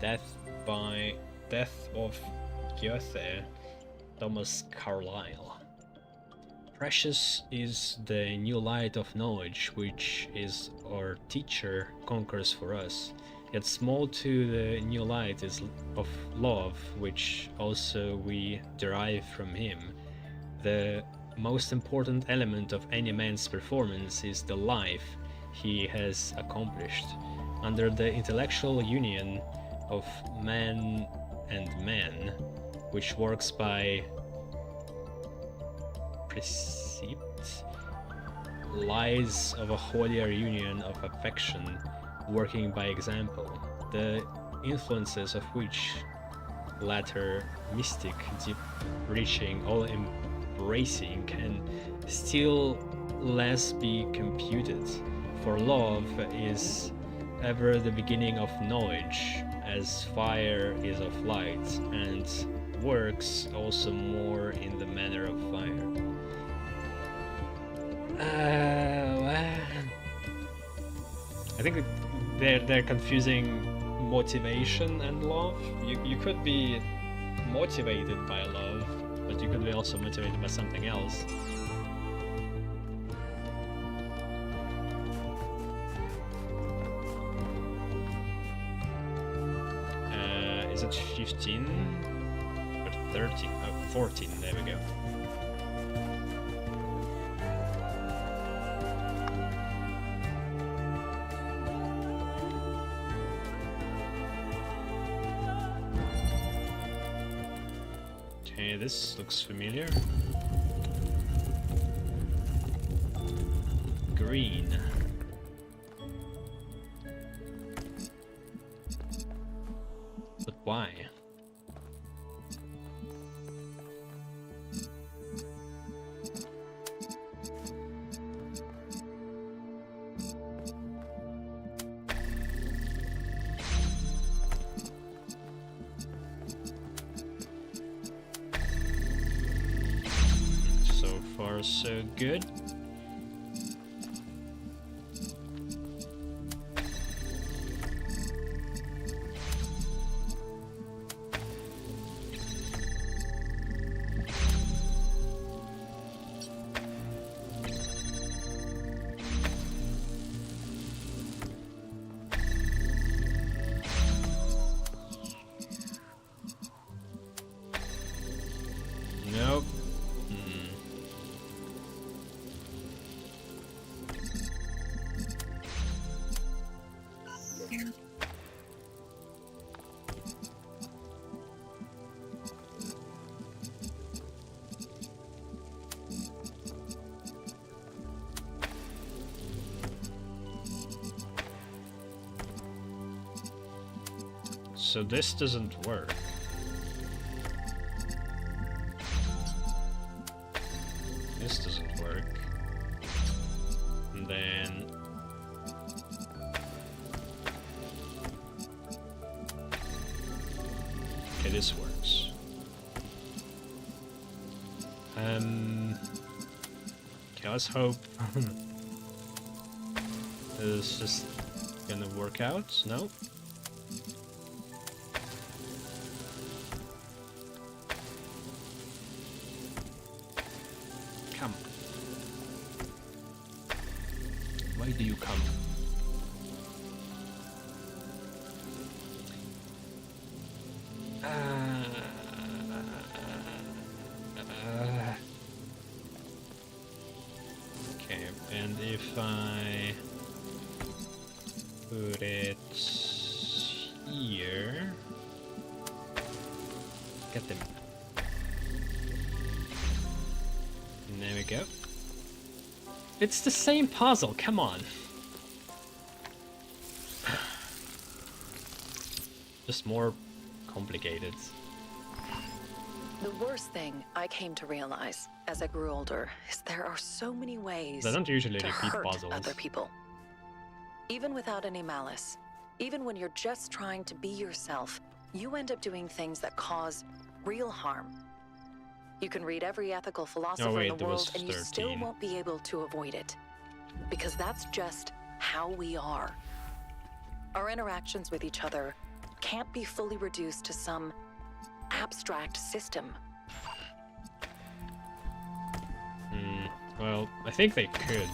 Death of Goethe, Thomas Carlyle. Precious is the new light of knowledge, which is our teacher conquers for us. Yet small to the new light is of love, which also we derive from him. The most important element of any man's performance is the life he has accomplished. Under the intellectual union of man and man, which works by precept, lies of a holier union of affection, working by example, the influences of which latter mystic, deep-reaching, all-embracing, can still less be computed, for love is ever the beginning of knowledge, as fire is of light, and works also more in the manner of fire. I think they're confusing motivation and love. You could be motivated by love, but you could be also motivated by something else. Is it 15 or 13? Oh, 14, there we go. Okay, this looks familiar. Green. But why? So far, so good. Nope. So this doesn't work. This doesn't work. And then okay, this works. Okay, let's hope it's just gonna work out. No. Come. Why do you come? if I put it here? Get them. And there we go. It's the same puzzle, come on. Just more complicated. The worst thing I came to realize as I grew older is there are so many ways They don't usually to repeat hurt puzzles. other people. Even without any malice, even when you're just trying to be yourself, you end up doing things that cause real harm. You can read every ethical philosopher in the world and you still won't be able to avoid it. Because that's just how we are. Our interactions with each other can't be fully reduced to some abstract system. Well, I think they could.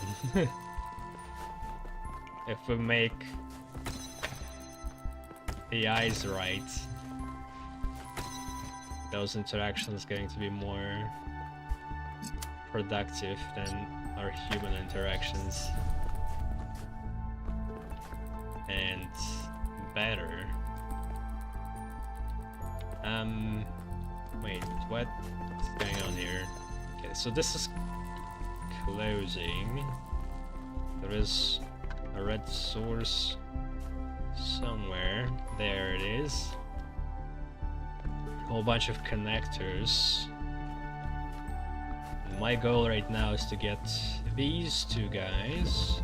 If we make the eyes right, those interactions going to be more productive than our human interactions. And better. Wait, what's going on here? Okay, so this is closing. There is a red source somewhere. There it is. A whole bunch of connectors. My goal right now is to get these two guys.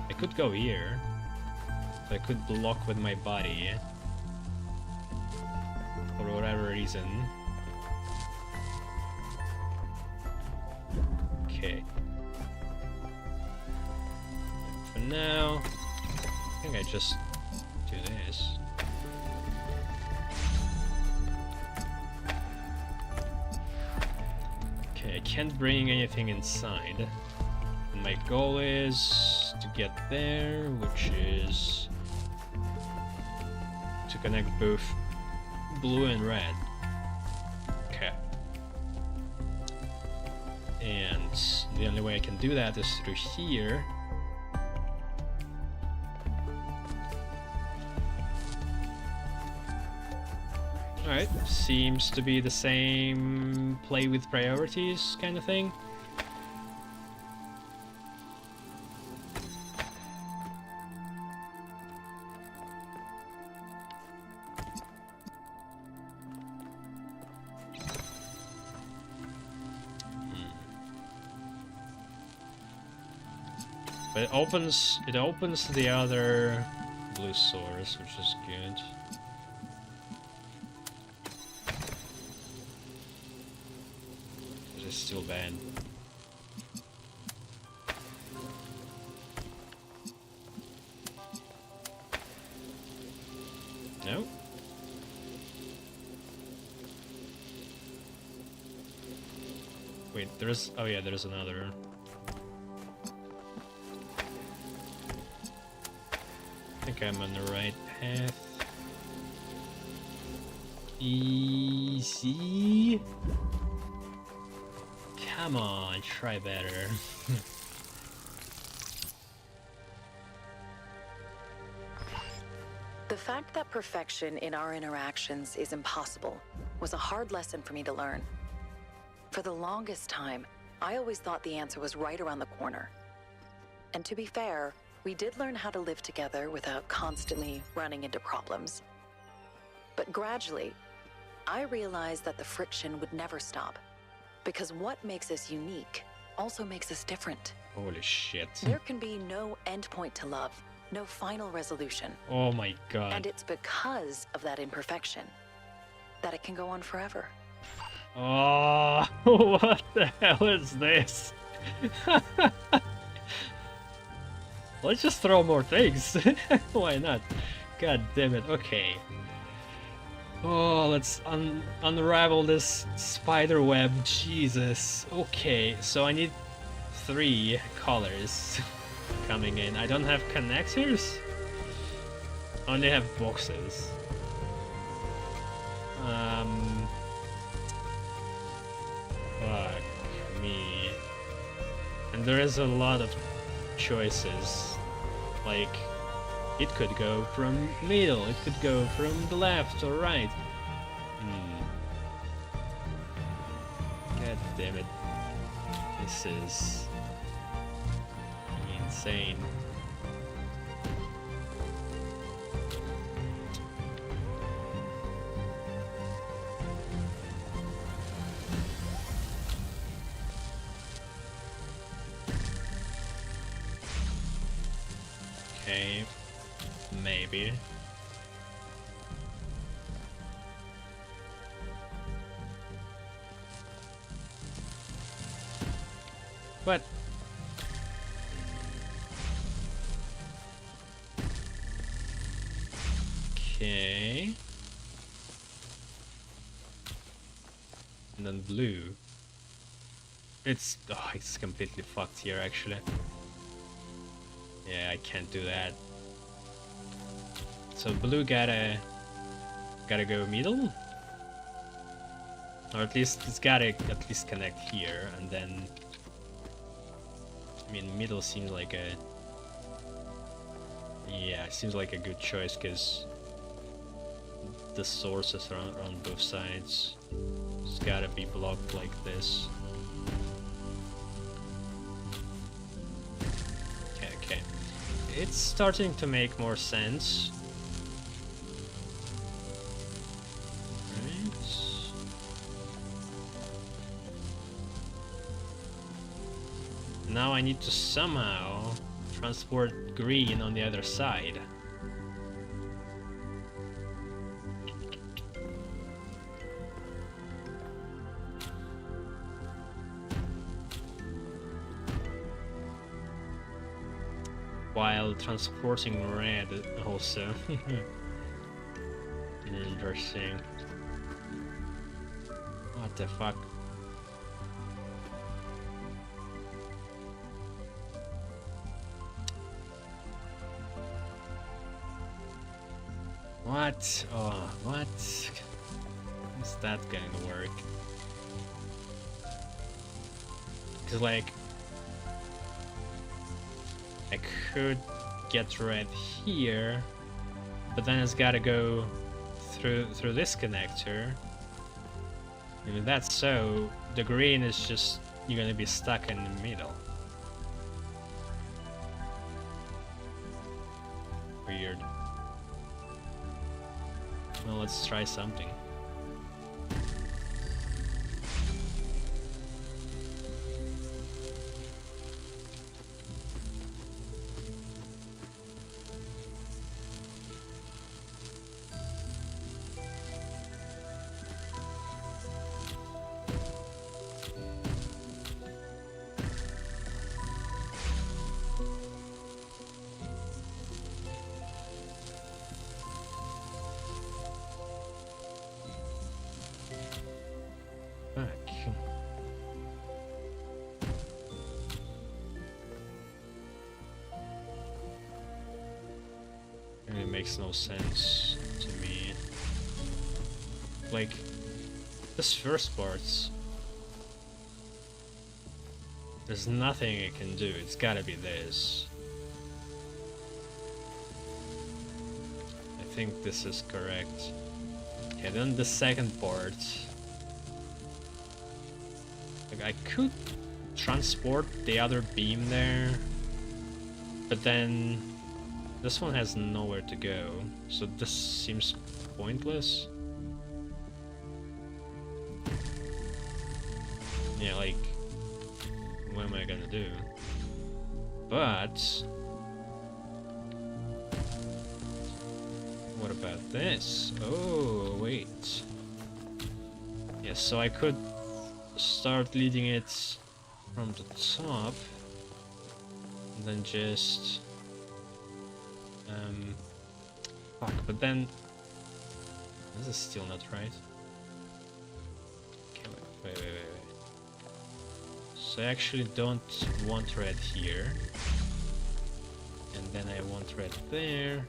I could go here. I could block with my body. For whatever reason. Okay. For now, I think I just do this. Okay, I can't bring anything inside. And my goal is to get there, which is to connect both blue and red. Okay. And the only way I can do that is through here. Alright, seems to be the same play with priorities kind of thing. But it opens the other blue source, which is good. It is still bad. No? Wait, there's... oh yeah, there's another... I think I'm on the right path. Easy. Come on, try better. The fact that perfection in our interactions is impossible was a hard lesson for me to learn. For the longest time, I always thought the answer was right around the corner. And to be fair, we did learn how to live together without constantly running into problems. But gradually, I realized that the friction would never stop. Because what makes us unique also makes us different. Holy shit. There can be no endpoint to love, no final resolution. Oh my god. And it's because of that imperfection that it can go on forever. Oh, what the hell is this? Let's just throw more things. Why not? God damn it. Okay. Oh, let's unravel this spider web. Jesus. Okay, so I need 3 colors coming in. I don't have connectors. I only have boxes. Fuck me. And there is a lot of choices. Like, it could go from middle, it could go from the left or right. God damn it. This is insane. Okay, maybe. But okay, and then blue. It's completely fucked here actually. Yeah, I can't do that. So blue gotta go middle, or at least it's gotta at least connect here, and then I mean middle seems like a seems like a good choice because the sources are on both sides. It's gotta be blocked like this. Okay. It's starting to make more sense. Right. Now I need to somehow transport green on the other side. While transporting red also. Interesting. What the fuck? What? Oh, what? Is that going to work? Cause like I could get red here, but then it's gotta go through this connector. And if that's so, the green is just, you're gonna be stuck in the middle. Weird. Well, let's try something. It makes no sense to me. Like, this first part, there's nothing I can do. It's gotta be this. I think this is correct. Okay, then the second part. Like, I could transport the other beam there, but then this one has nowhere to go, so this seems pointless. Yeah, like, what am I gonna do? But what about this? Oh, wait. Yes, so I could start leading it from the top, and then just fuck, but then this is still not right. Okay, wait. So I actually don't want red here, and then I want red there,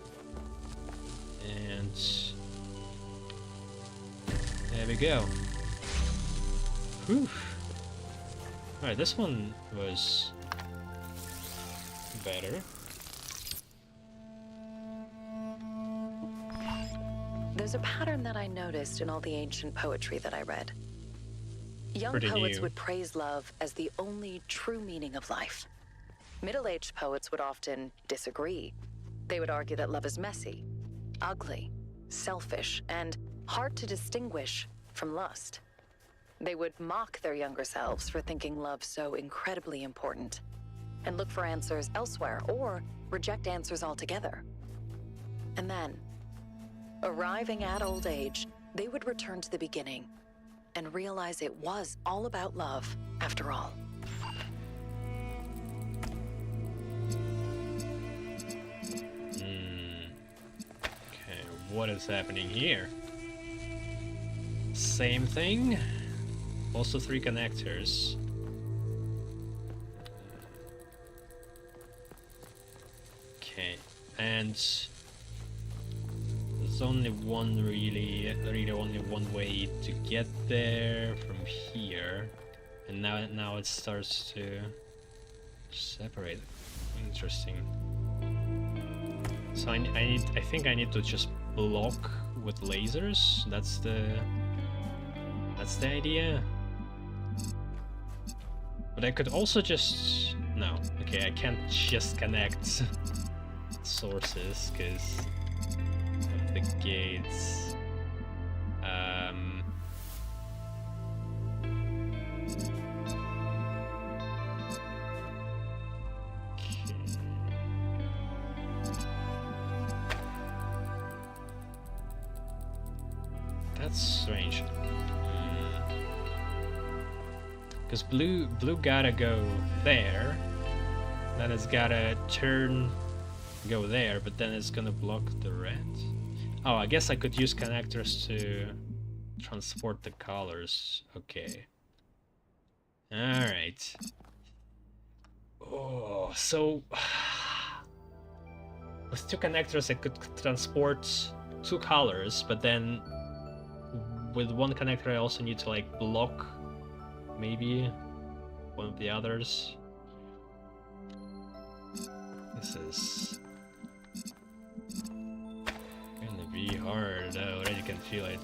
and there we go. Whew. Alright, this one was better. There's a pattern that I noticed in all the ancient poetry that I read. Young Pretty poets new. would praise love as the only true meaning of life. Middle-aged poets would often disagree. They would argue that love is messy, ugly, selfish, and hard to distinguish from lust. They would mock their younger selves for thinking love so incredibly important, and look for answers elsewhere, or reject answers altogether. And then, arriving at old age, they would return to the beginning and realize it was all about love, after all. Okay, what is happening here? Same thing. Also 3 connectors. Okay, and there's only one really only one way to get there from here, and now it starts to separate. Interesting. So I think I need to just block with lasers. That's the idea. But I could also just... No, okay, I can't just connect sources because of the gates. That's strange. Because blue gotta go there, then it's gotta go there, but then it's gonna block the red. Oh, I guess I could use connectors to transport the colors. Okay. Alright. Oh, so... with 2 connectors I could transport 2 colors, but then with 1 connector I also need to like block maybe one of the others. This is gonna be hard. I already can feel it.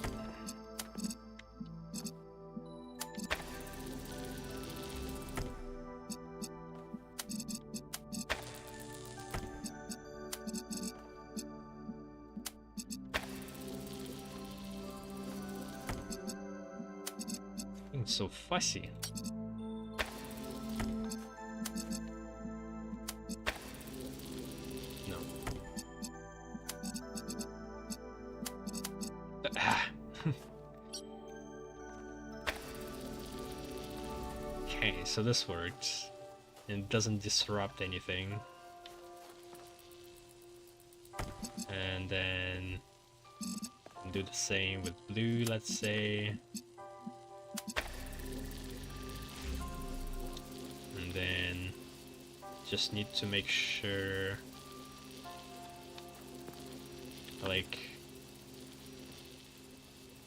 It's so fussy. No. Okay, so this works. And doesn't disrupt anything. And then do the same with blue, let's say. And then just need to make sure like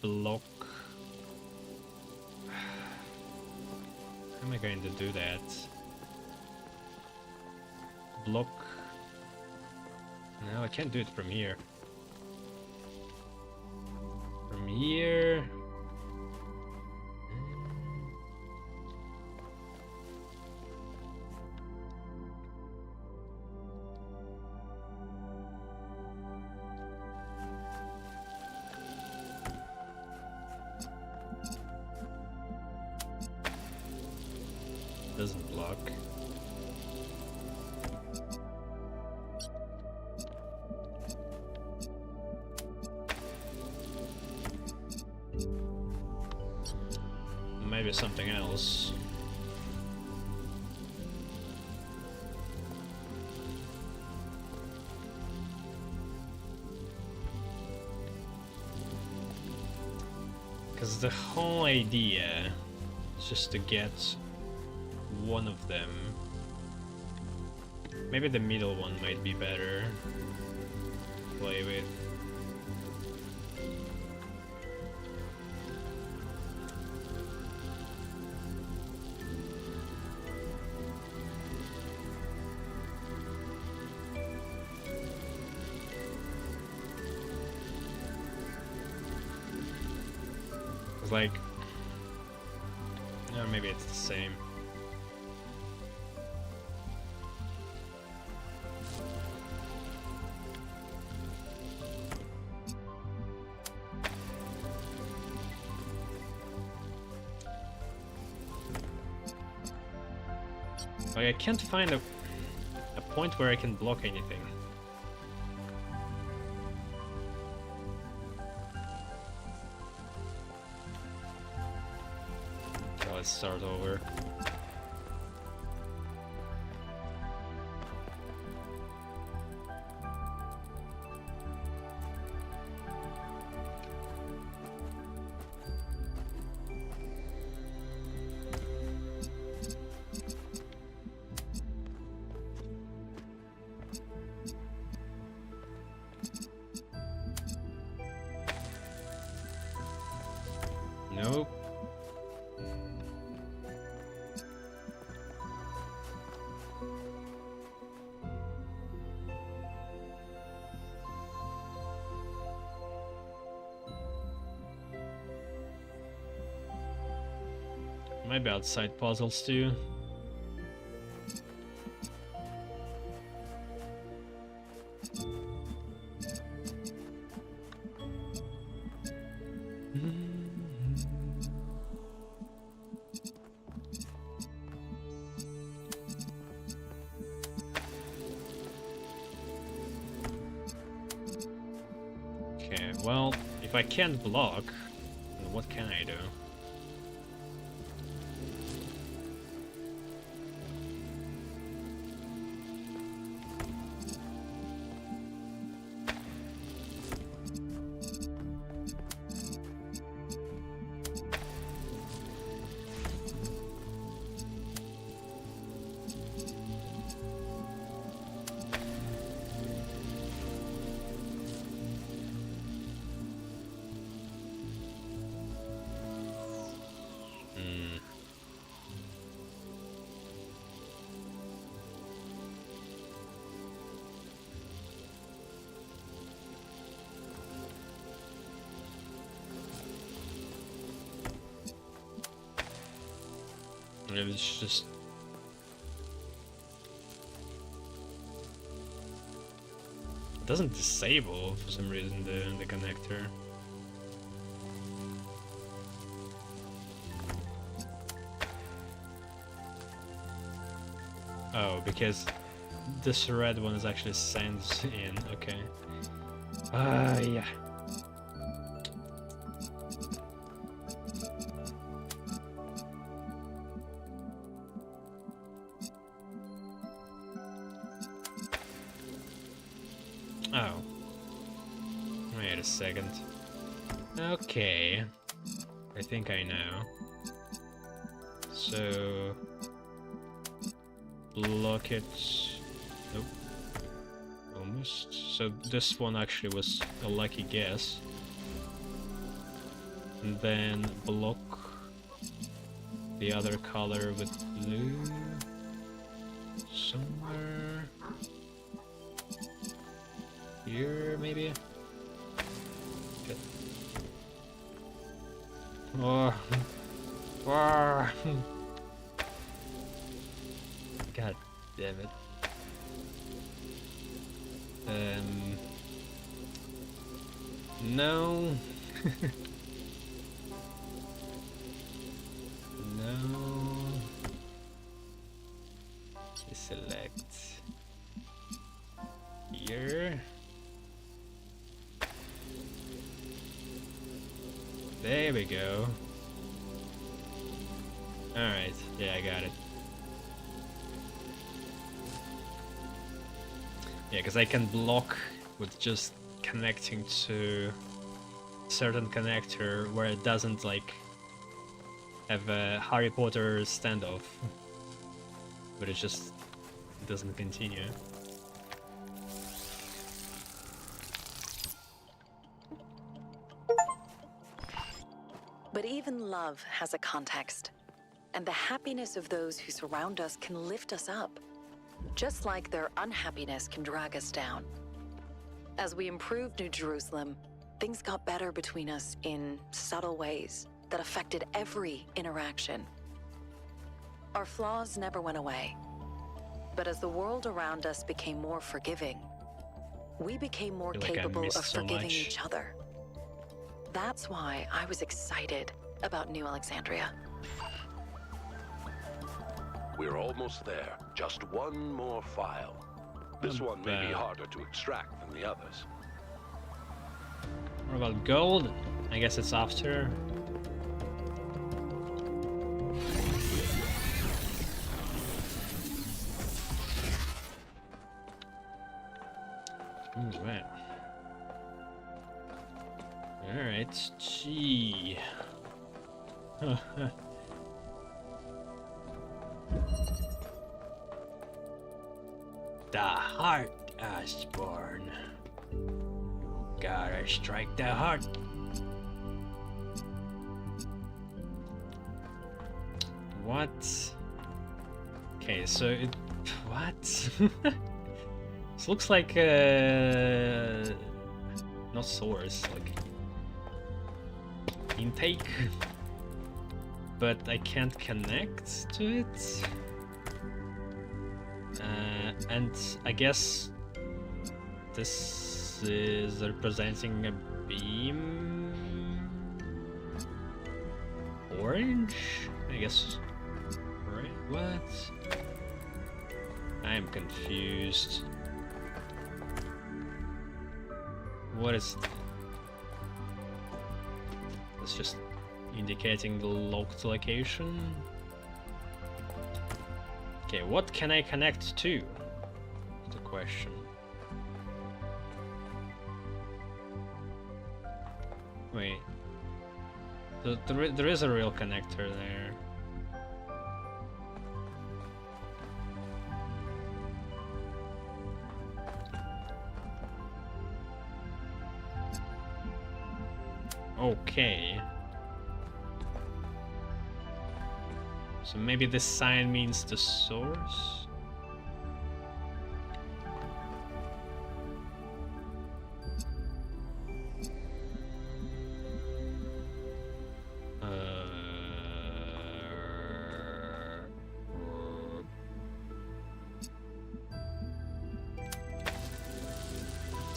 block. How am I going to do that? Block. No, I can't do it from here. From here. Doesn't block. Maybe something else. Because the whole idea is just to get one of them. Maybe the middle one might be better to play with. It's like... No, maybe it's the same. Like, I can't find a point where I can block anything. So let's start over. Nope. Maybe outside puzzles too. Okay, well, if I can't block, then what can I do? It's just... It doesn't disable for some reason the connector. Oh, because this red one is actually sent in, okay. Yeah. Oh. Wait a second. Okay. I think I know. So... block it... Nope. Almost. So this one actually was a lucky guess. And then block the other color with blue... somewhere... here, maybe? Okay. Oh. Oh. God damn it. No. No. Select here. There we go. Alright, yeah, I got it. Yeah, because I can block with just connecting to a certain connector where it doesn't, like, have a Harry Potter standoff. But it just doesn't continue. But even love has a context. And the happiness of those who surround us can lift us up, just like their unhappiness can drag us down. As we improved New Jerusalem, things got better between us in subtle ways. that affected every interaction. Our flaws never went away. But as the world around us became more forgiving, we became more I feel like I capable missed of so forgiving much. each other. That's why I was excited about New Alexandria. We're almost there. Just one more file. This one may be harder to extract than the others. What about gold? I guess it's after. Ooh, right. Alright, gee. The heart has born. Gotta strike the heart. What? Okay, so it. What? This looks like not source, like intake, but I can't connect to it. And I guess this is representing a beam. Orange? I guess. Right? What? I am confused. What is... It's just indicating the locked location. Okay, what can I connect to? That's the question. Wait. There is a real connector there. Okay. So maybe this sign means the source?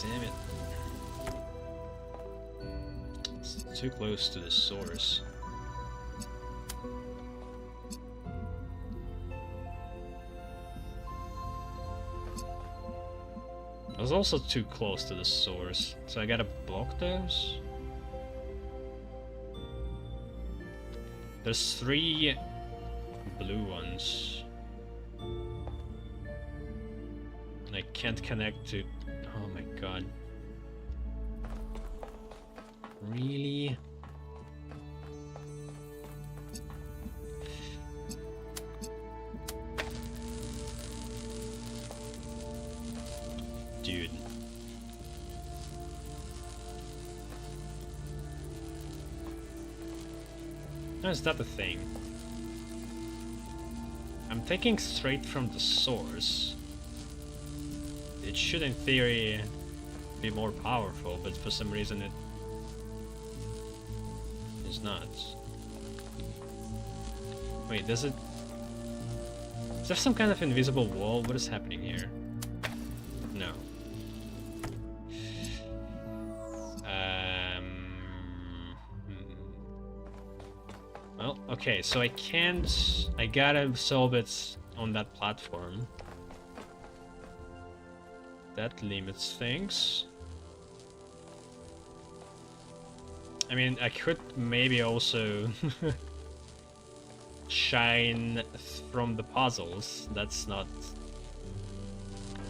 Damn it. It's too close to the source. I was also too close to the source, so I gotta block those. There's 3 blue ones. And I can't connect to... Oh my god. Really? Dude. No, is that the thing? I'm taking straight from the source. It should, in theory, be more powerful, but for some reason it is not. Wait, does it... Is there some kind of invisible wall? What is happening here? No. Well, okay, so I can't... I gotta solve it on that platform. That limits things. I mean, I could maybe also shine from the puzzles. That's not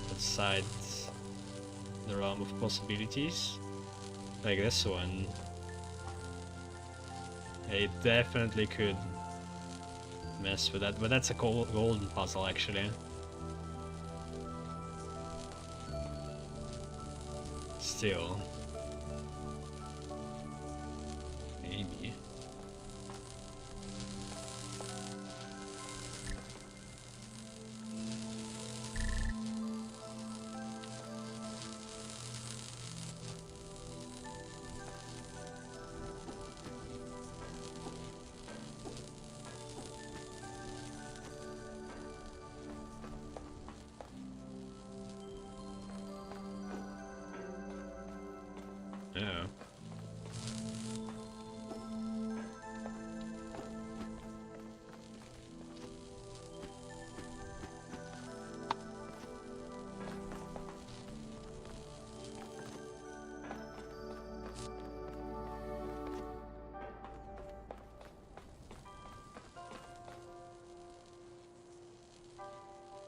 outside the realm of possibilities. Like this one. I definitely could mess with that, but that's a golden puzzle actually. Still. Maybe.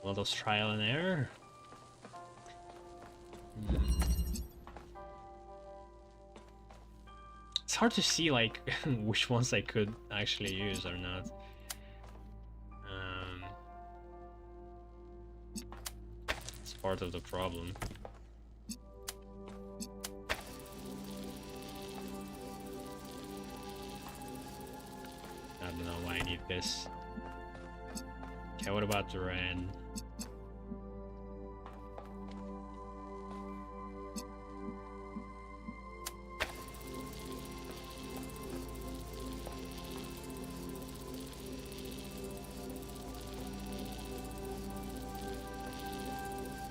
A lot of trial and error. It's hard to see like which ones I could actually use or not. It's part of the problem. I don't know why I need this. Okay, what about the red?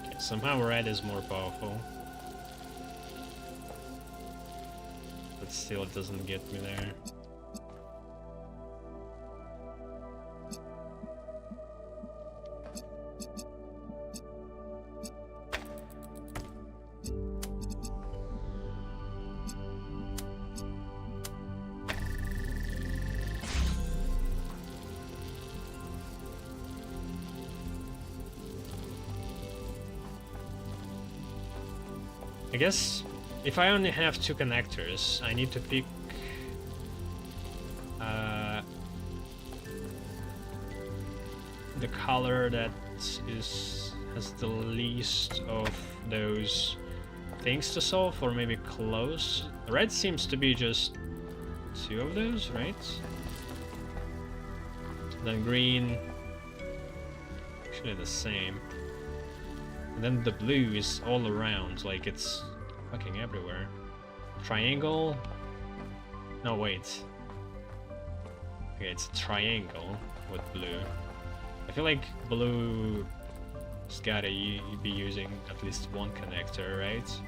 Okay, somehow red is more powerful. But still it doesn't get me there. I guess if I only have 2 connectors, I need to pick the color that has the least of those things to solve, or maybe close. Red seems to be just 2 of those, right? Then green, actually the same. And then the blue is all around, like it's fucking everywhere. Triangle? No, wait. Okay, it's a triangle with blue. I feel like blue's gotta be using at least 1 connector, right?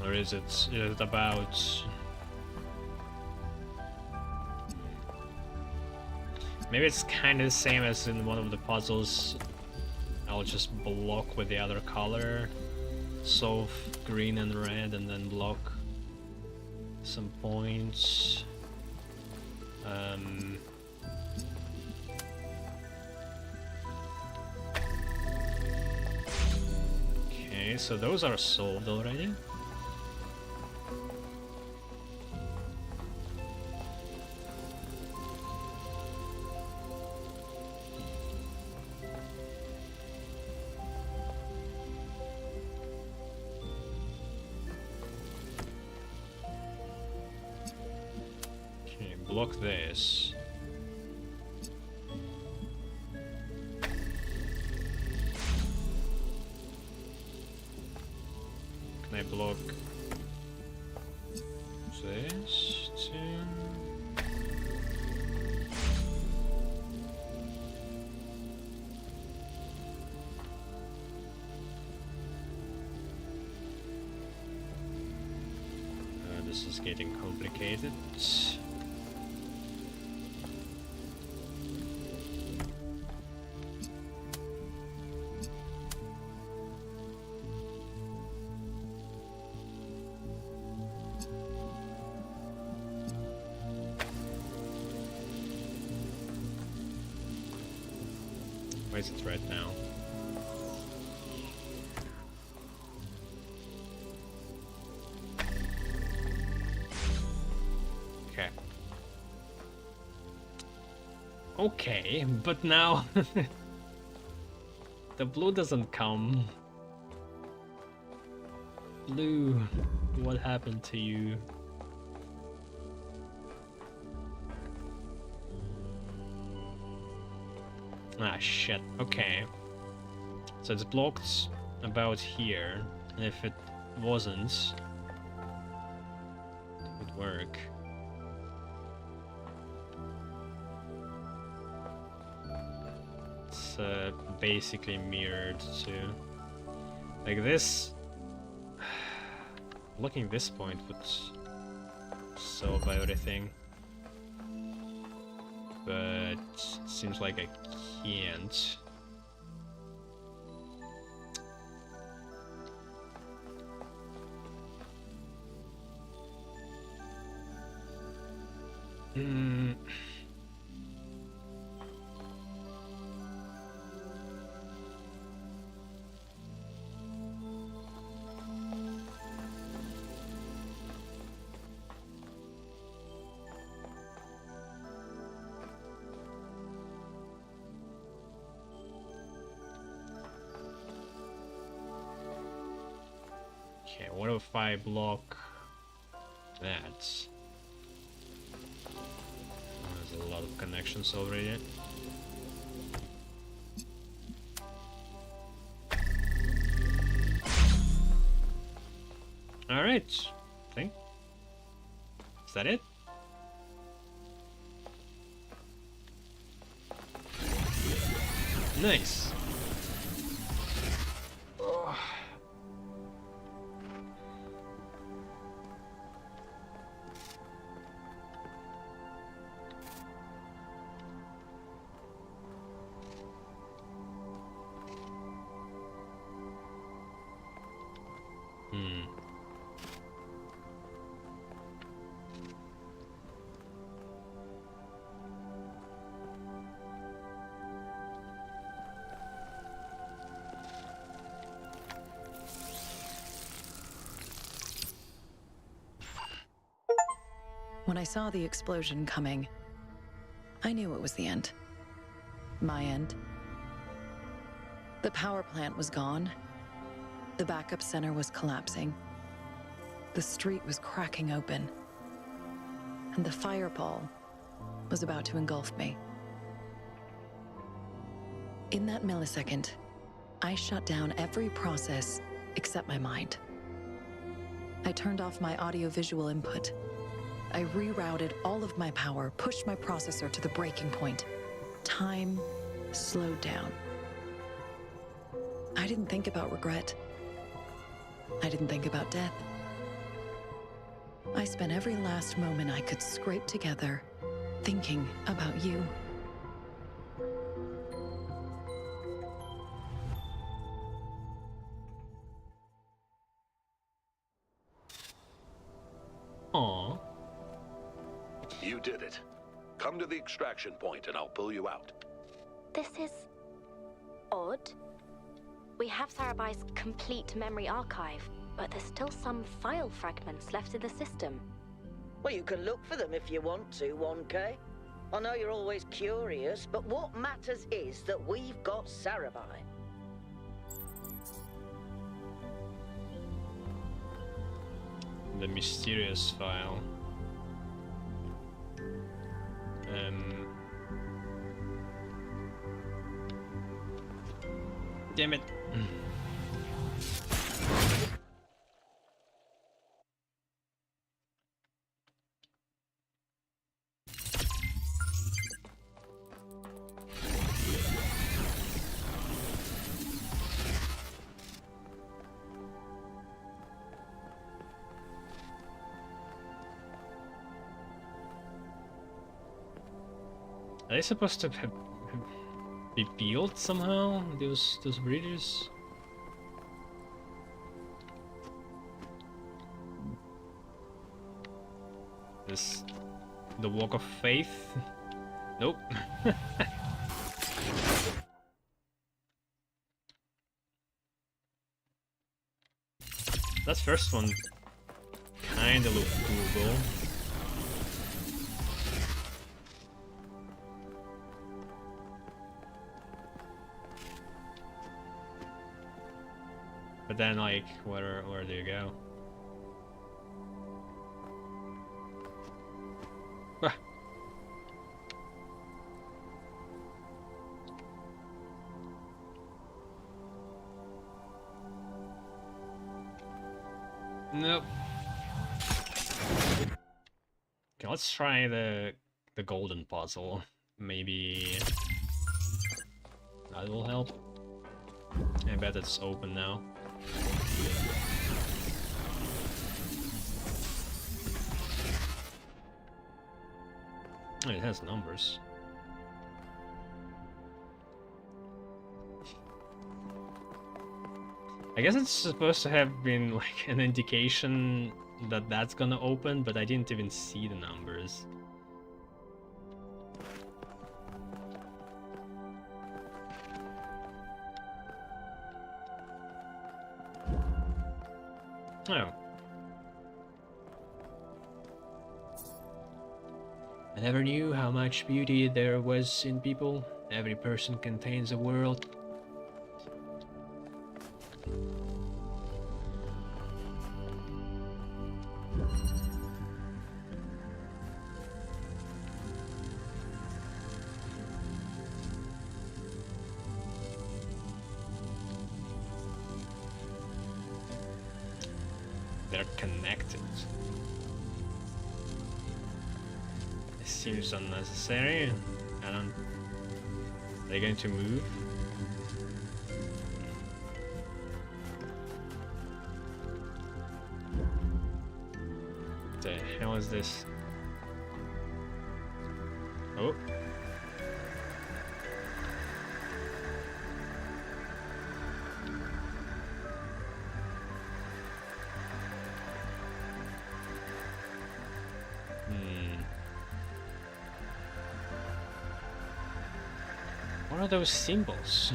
Or is it about... Maybe it's kind of the same as in one of the puzzles. I'll just block with the other color, solve green and red, and then block some points. Okay, so those are solved already. Block this. Can I block this too? This is getting complicated. Where is it right now? Okay. Okay, but now the blue doesn't come. Blue, what happened to you? Ah, shit. Okay. So it's blocked about here, and if it wasn't, it would work. It's basically mirrored too. Like this. Blocking this point would solve everything. but it seems like I can't. Hmm. Okay, what if I block that? There's a lot of connections already. Alright, I think. Is that it? Nice. Oh. When I saw the explosion coming, I knew it was the end. My end. The power plant was gone. The backup center was collapsing. The street was cracking open. And the fireball was about to engulf me. In that millisecond, I shut down every process except my mind. I turned off my audio-visual input. I rerouted all of my power, pushed my processor to the breaking point. Time slowed down. I didn't think about regret. I didn't think about death. I spent every last moment I could scrape together thinking about you. Aww. You did it. Come to the extraction point and I'll pull you out. This is odd. We have Sarabai's complete memory archive, but there's still some file fragments left in the system. Well, you can look for them if you want to, 1K. I know you're always curious, but what matters is that we've got Sarabai. The mysterious file. Damn it. Are they supposed to be built somehow? Those bridges? This the walk of faith? Nope. That first one kinda looked doable. But then, like, where do you go? Ah. Nope. Okay, let's try the golden puzzle. Maybe that will help. I bet it's open now. Oh, it has numbers. I guess it's supposed to have been like an indication that that's gonna open, but I didn't even see the numbers. Oh. I never knew how much beauty there was in people. Every person contains a world. They're connected. This seems unnecessary. I don't... Are they going to move? What the hell is this? Oh. What are those symbols?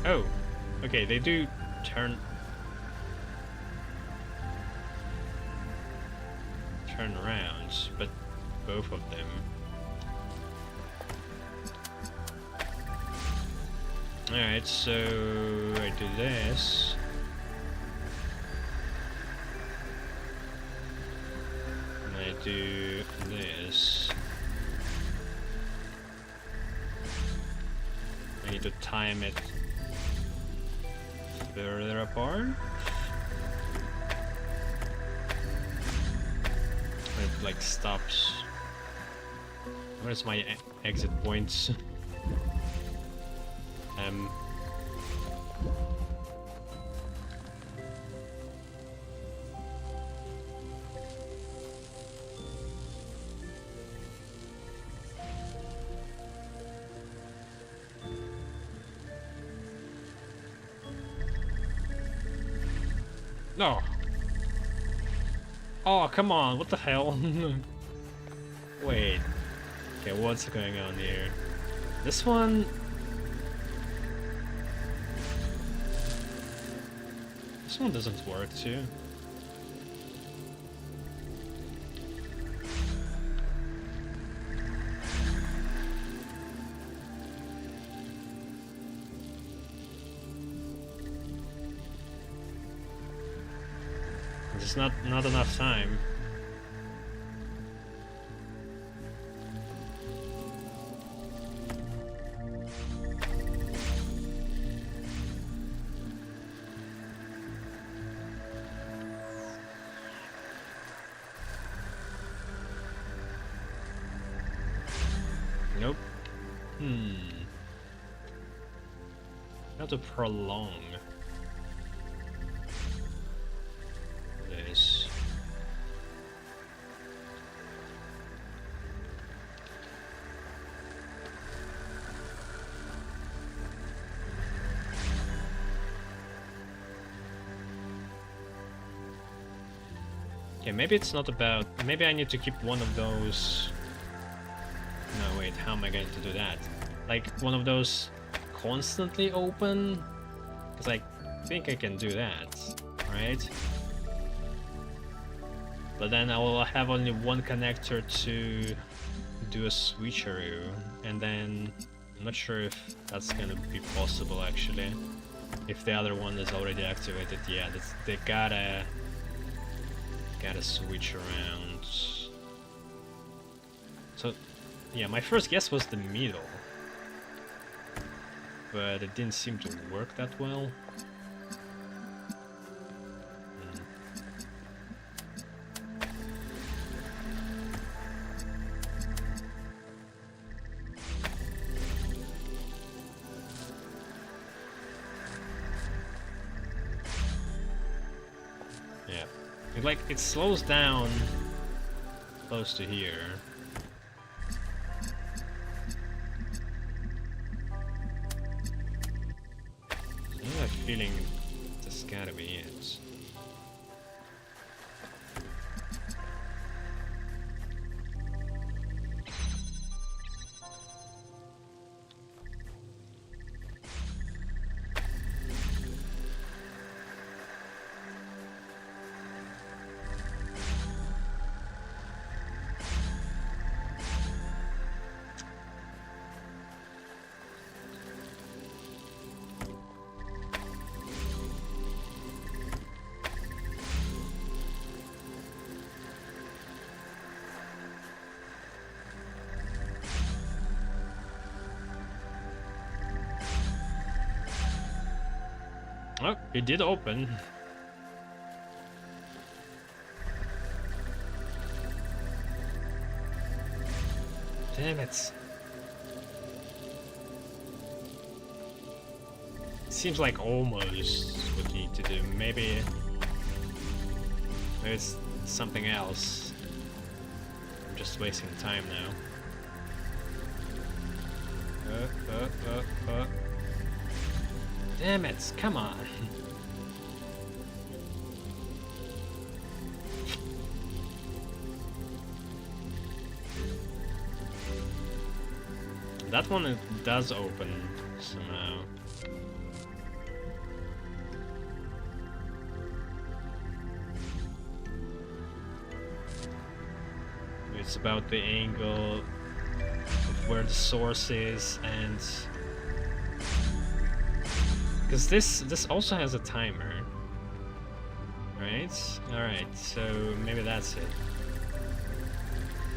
Oh, okay, they do turn around, but both of them. Alright, so I do this. And I do this. I need to time it further apart. It like stops. Where's my exit points? No. Oh, come on, what the hell? Wait. Okay, what's going on here? This one... This one doesn't work too. There's not enough time. Nope. How to prolong this. Okay, maybe it's not about... Maybe I need to keep one of those... No, wait, how am I going to do that? Like, one of those constantly open? Because I think I can do that, right? But then I will have only one connector to do a switcheroo, and then I'm not sure if that's gonna be possible actually. If the other one is already activated, yeah, they gotta switch around. So, yeah, my first guess was the middle, but it didn't seem to work that well. Yeah. It slows down close to here. I have a feeling this gotta be it. Oh, it did open. Damn it. Seems like almost what you need to do. Maybe it's something else. I'm just wasting time now. Damn it, come on. That one it does open somehow. It's about the angle of where the source is, and because this also has a timer, right? All right, so maybe that's it.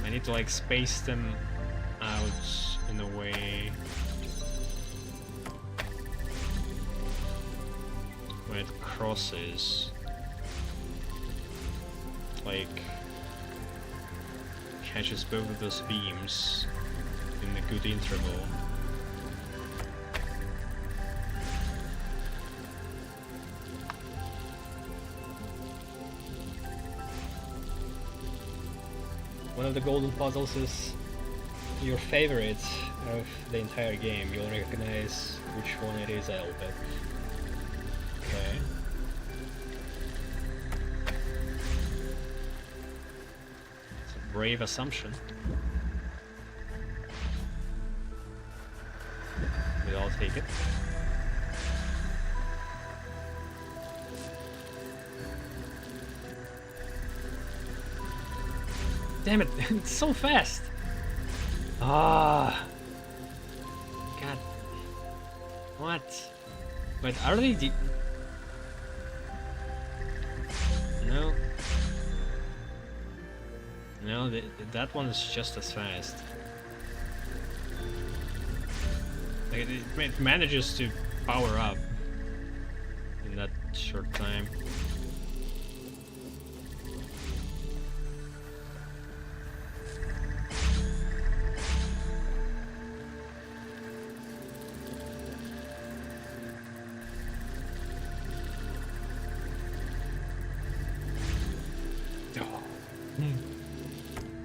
I need to like space them out in a way when it crosses, like catches both of those beams in a good interval. One of the golden puzzles is your favorite of the entire game. You'll recognize which one it is, I'll bet. Okay. It's a brave assumption. But I'll take it. Damn it, it's so fast! Ah, God. What? Wait, are they No. No, that one is just as fast. Like, it manages to power up in that short time.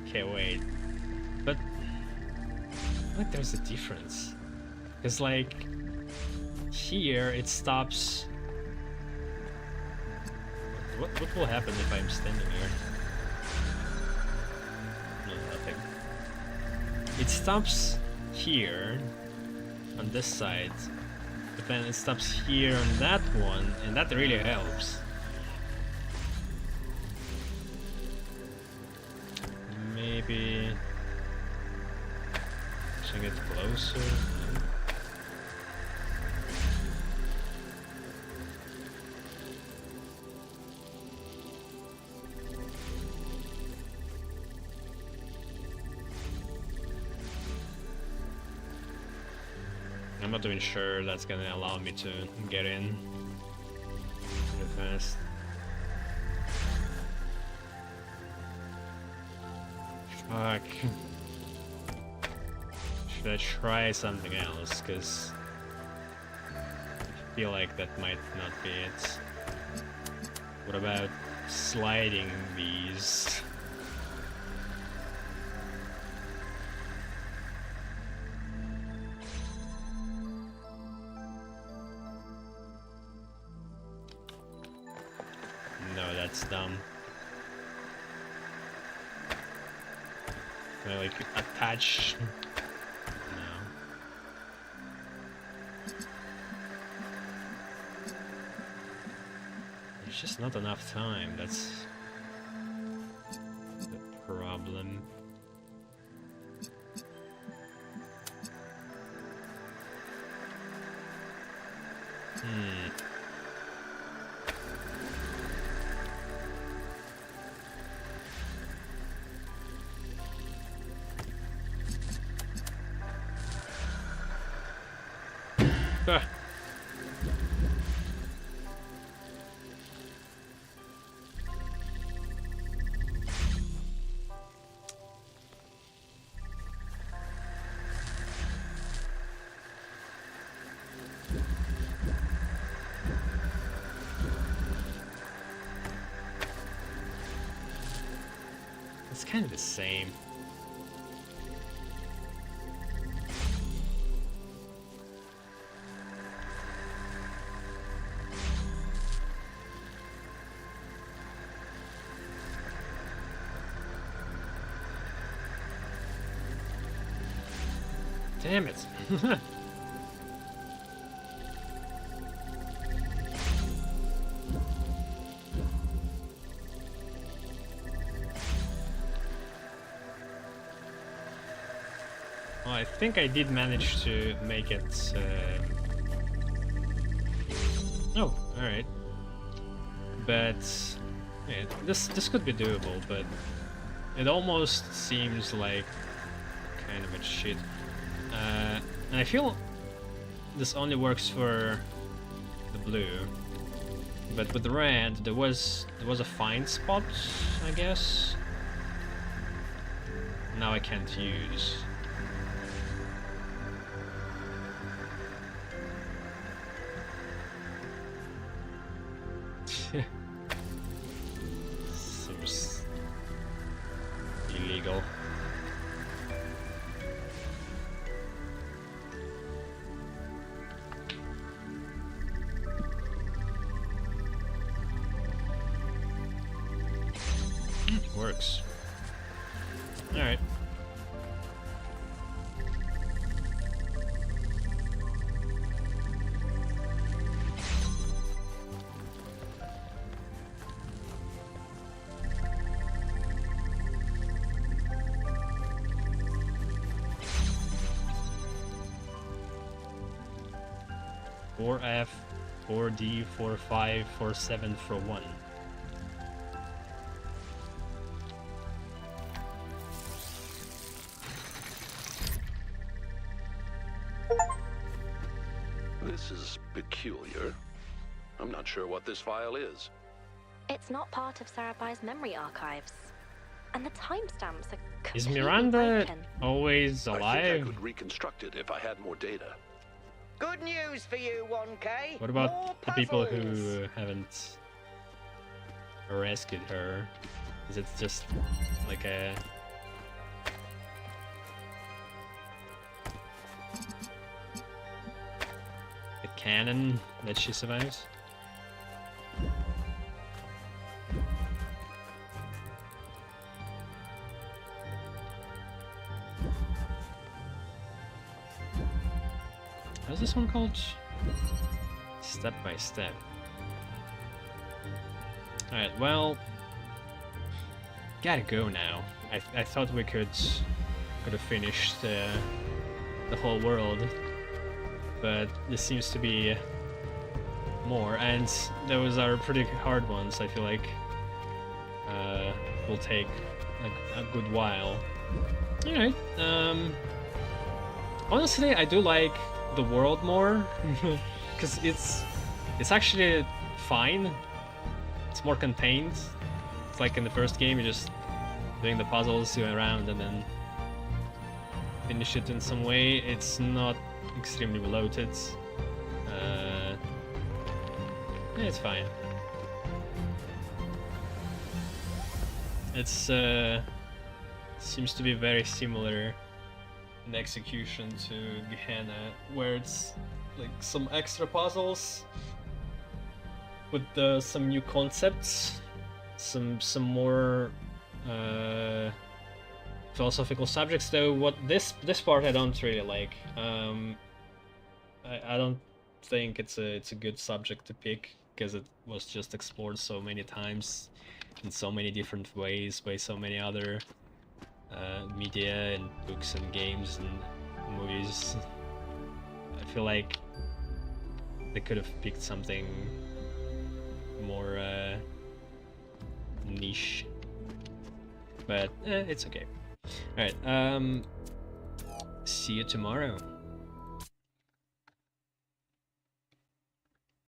Okay, wait. But like there's a difference. Because like here it stops. What will happen if I'm standing here? No, nothing. It stops here on this side, but then it stops here on that one, and that really helps. Maybe should I get closer? I'm not even sure that's gonna allow me to get in really fast. Fuck. Should I try something else? Cause I feel like that might not be it. What about sliding these. No, that's dumb. Can I, like, attach? No. There's just not enough time, that's the problem. Ah. It's kind of the same. Damn it. Well, I think I did manage to make it. Oh, alright. But yeah, this could be doable, but it almost seems like kind of a shit. And I feel this only works for the blue, but with the red there was a find spot, I guess. Now I can't use. Seems illegal. Works. Alright. Four F, 4D, 4-5, 4-7 for 1. This is peculiar. I'm not sure what this file is. It's not part of Sarabai's memory archives. And the timestamps are Is completely Miranda broken. always I think I alive? could reconstruct it if I had more data. Good news for you, 1K. What about More the people puzzles. who haven't rescued her? Is it just like a canon that she survives? How's this one called? Step by step. Alright, well, gotta go now. I thought we could have finished the whole world, but this seems to be more, and those are pretty hard ones. I feel like will take like a good while. Alright, honestly, I do like the world more because it's actually fine. It's more contained. It's like in the first game, you're just doing the puzzles, going around, and then finish it in some way. It's not extremely bloated. Yeah, it's fine. It's seems to be very similar in execution to Gehenna, where it's like some extra puzzles with some new concepts, some more philosophical subjects. Though what this part I don't really like. I don't think it's a good subject to pick because it was just explored so many times in so many different ways by so many other media and books and games and movies. I feel like they could have picked something more niche, but it's okay. All right, see you tomorrow.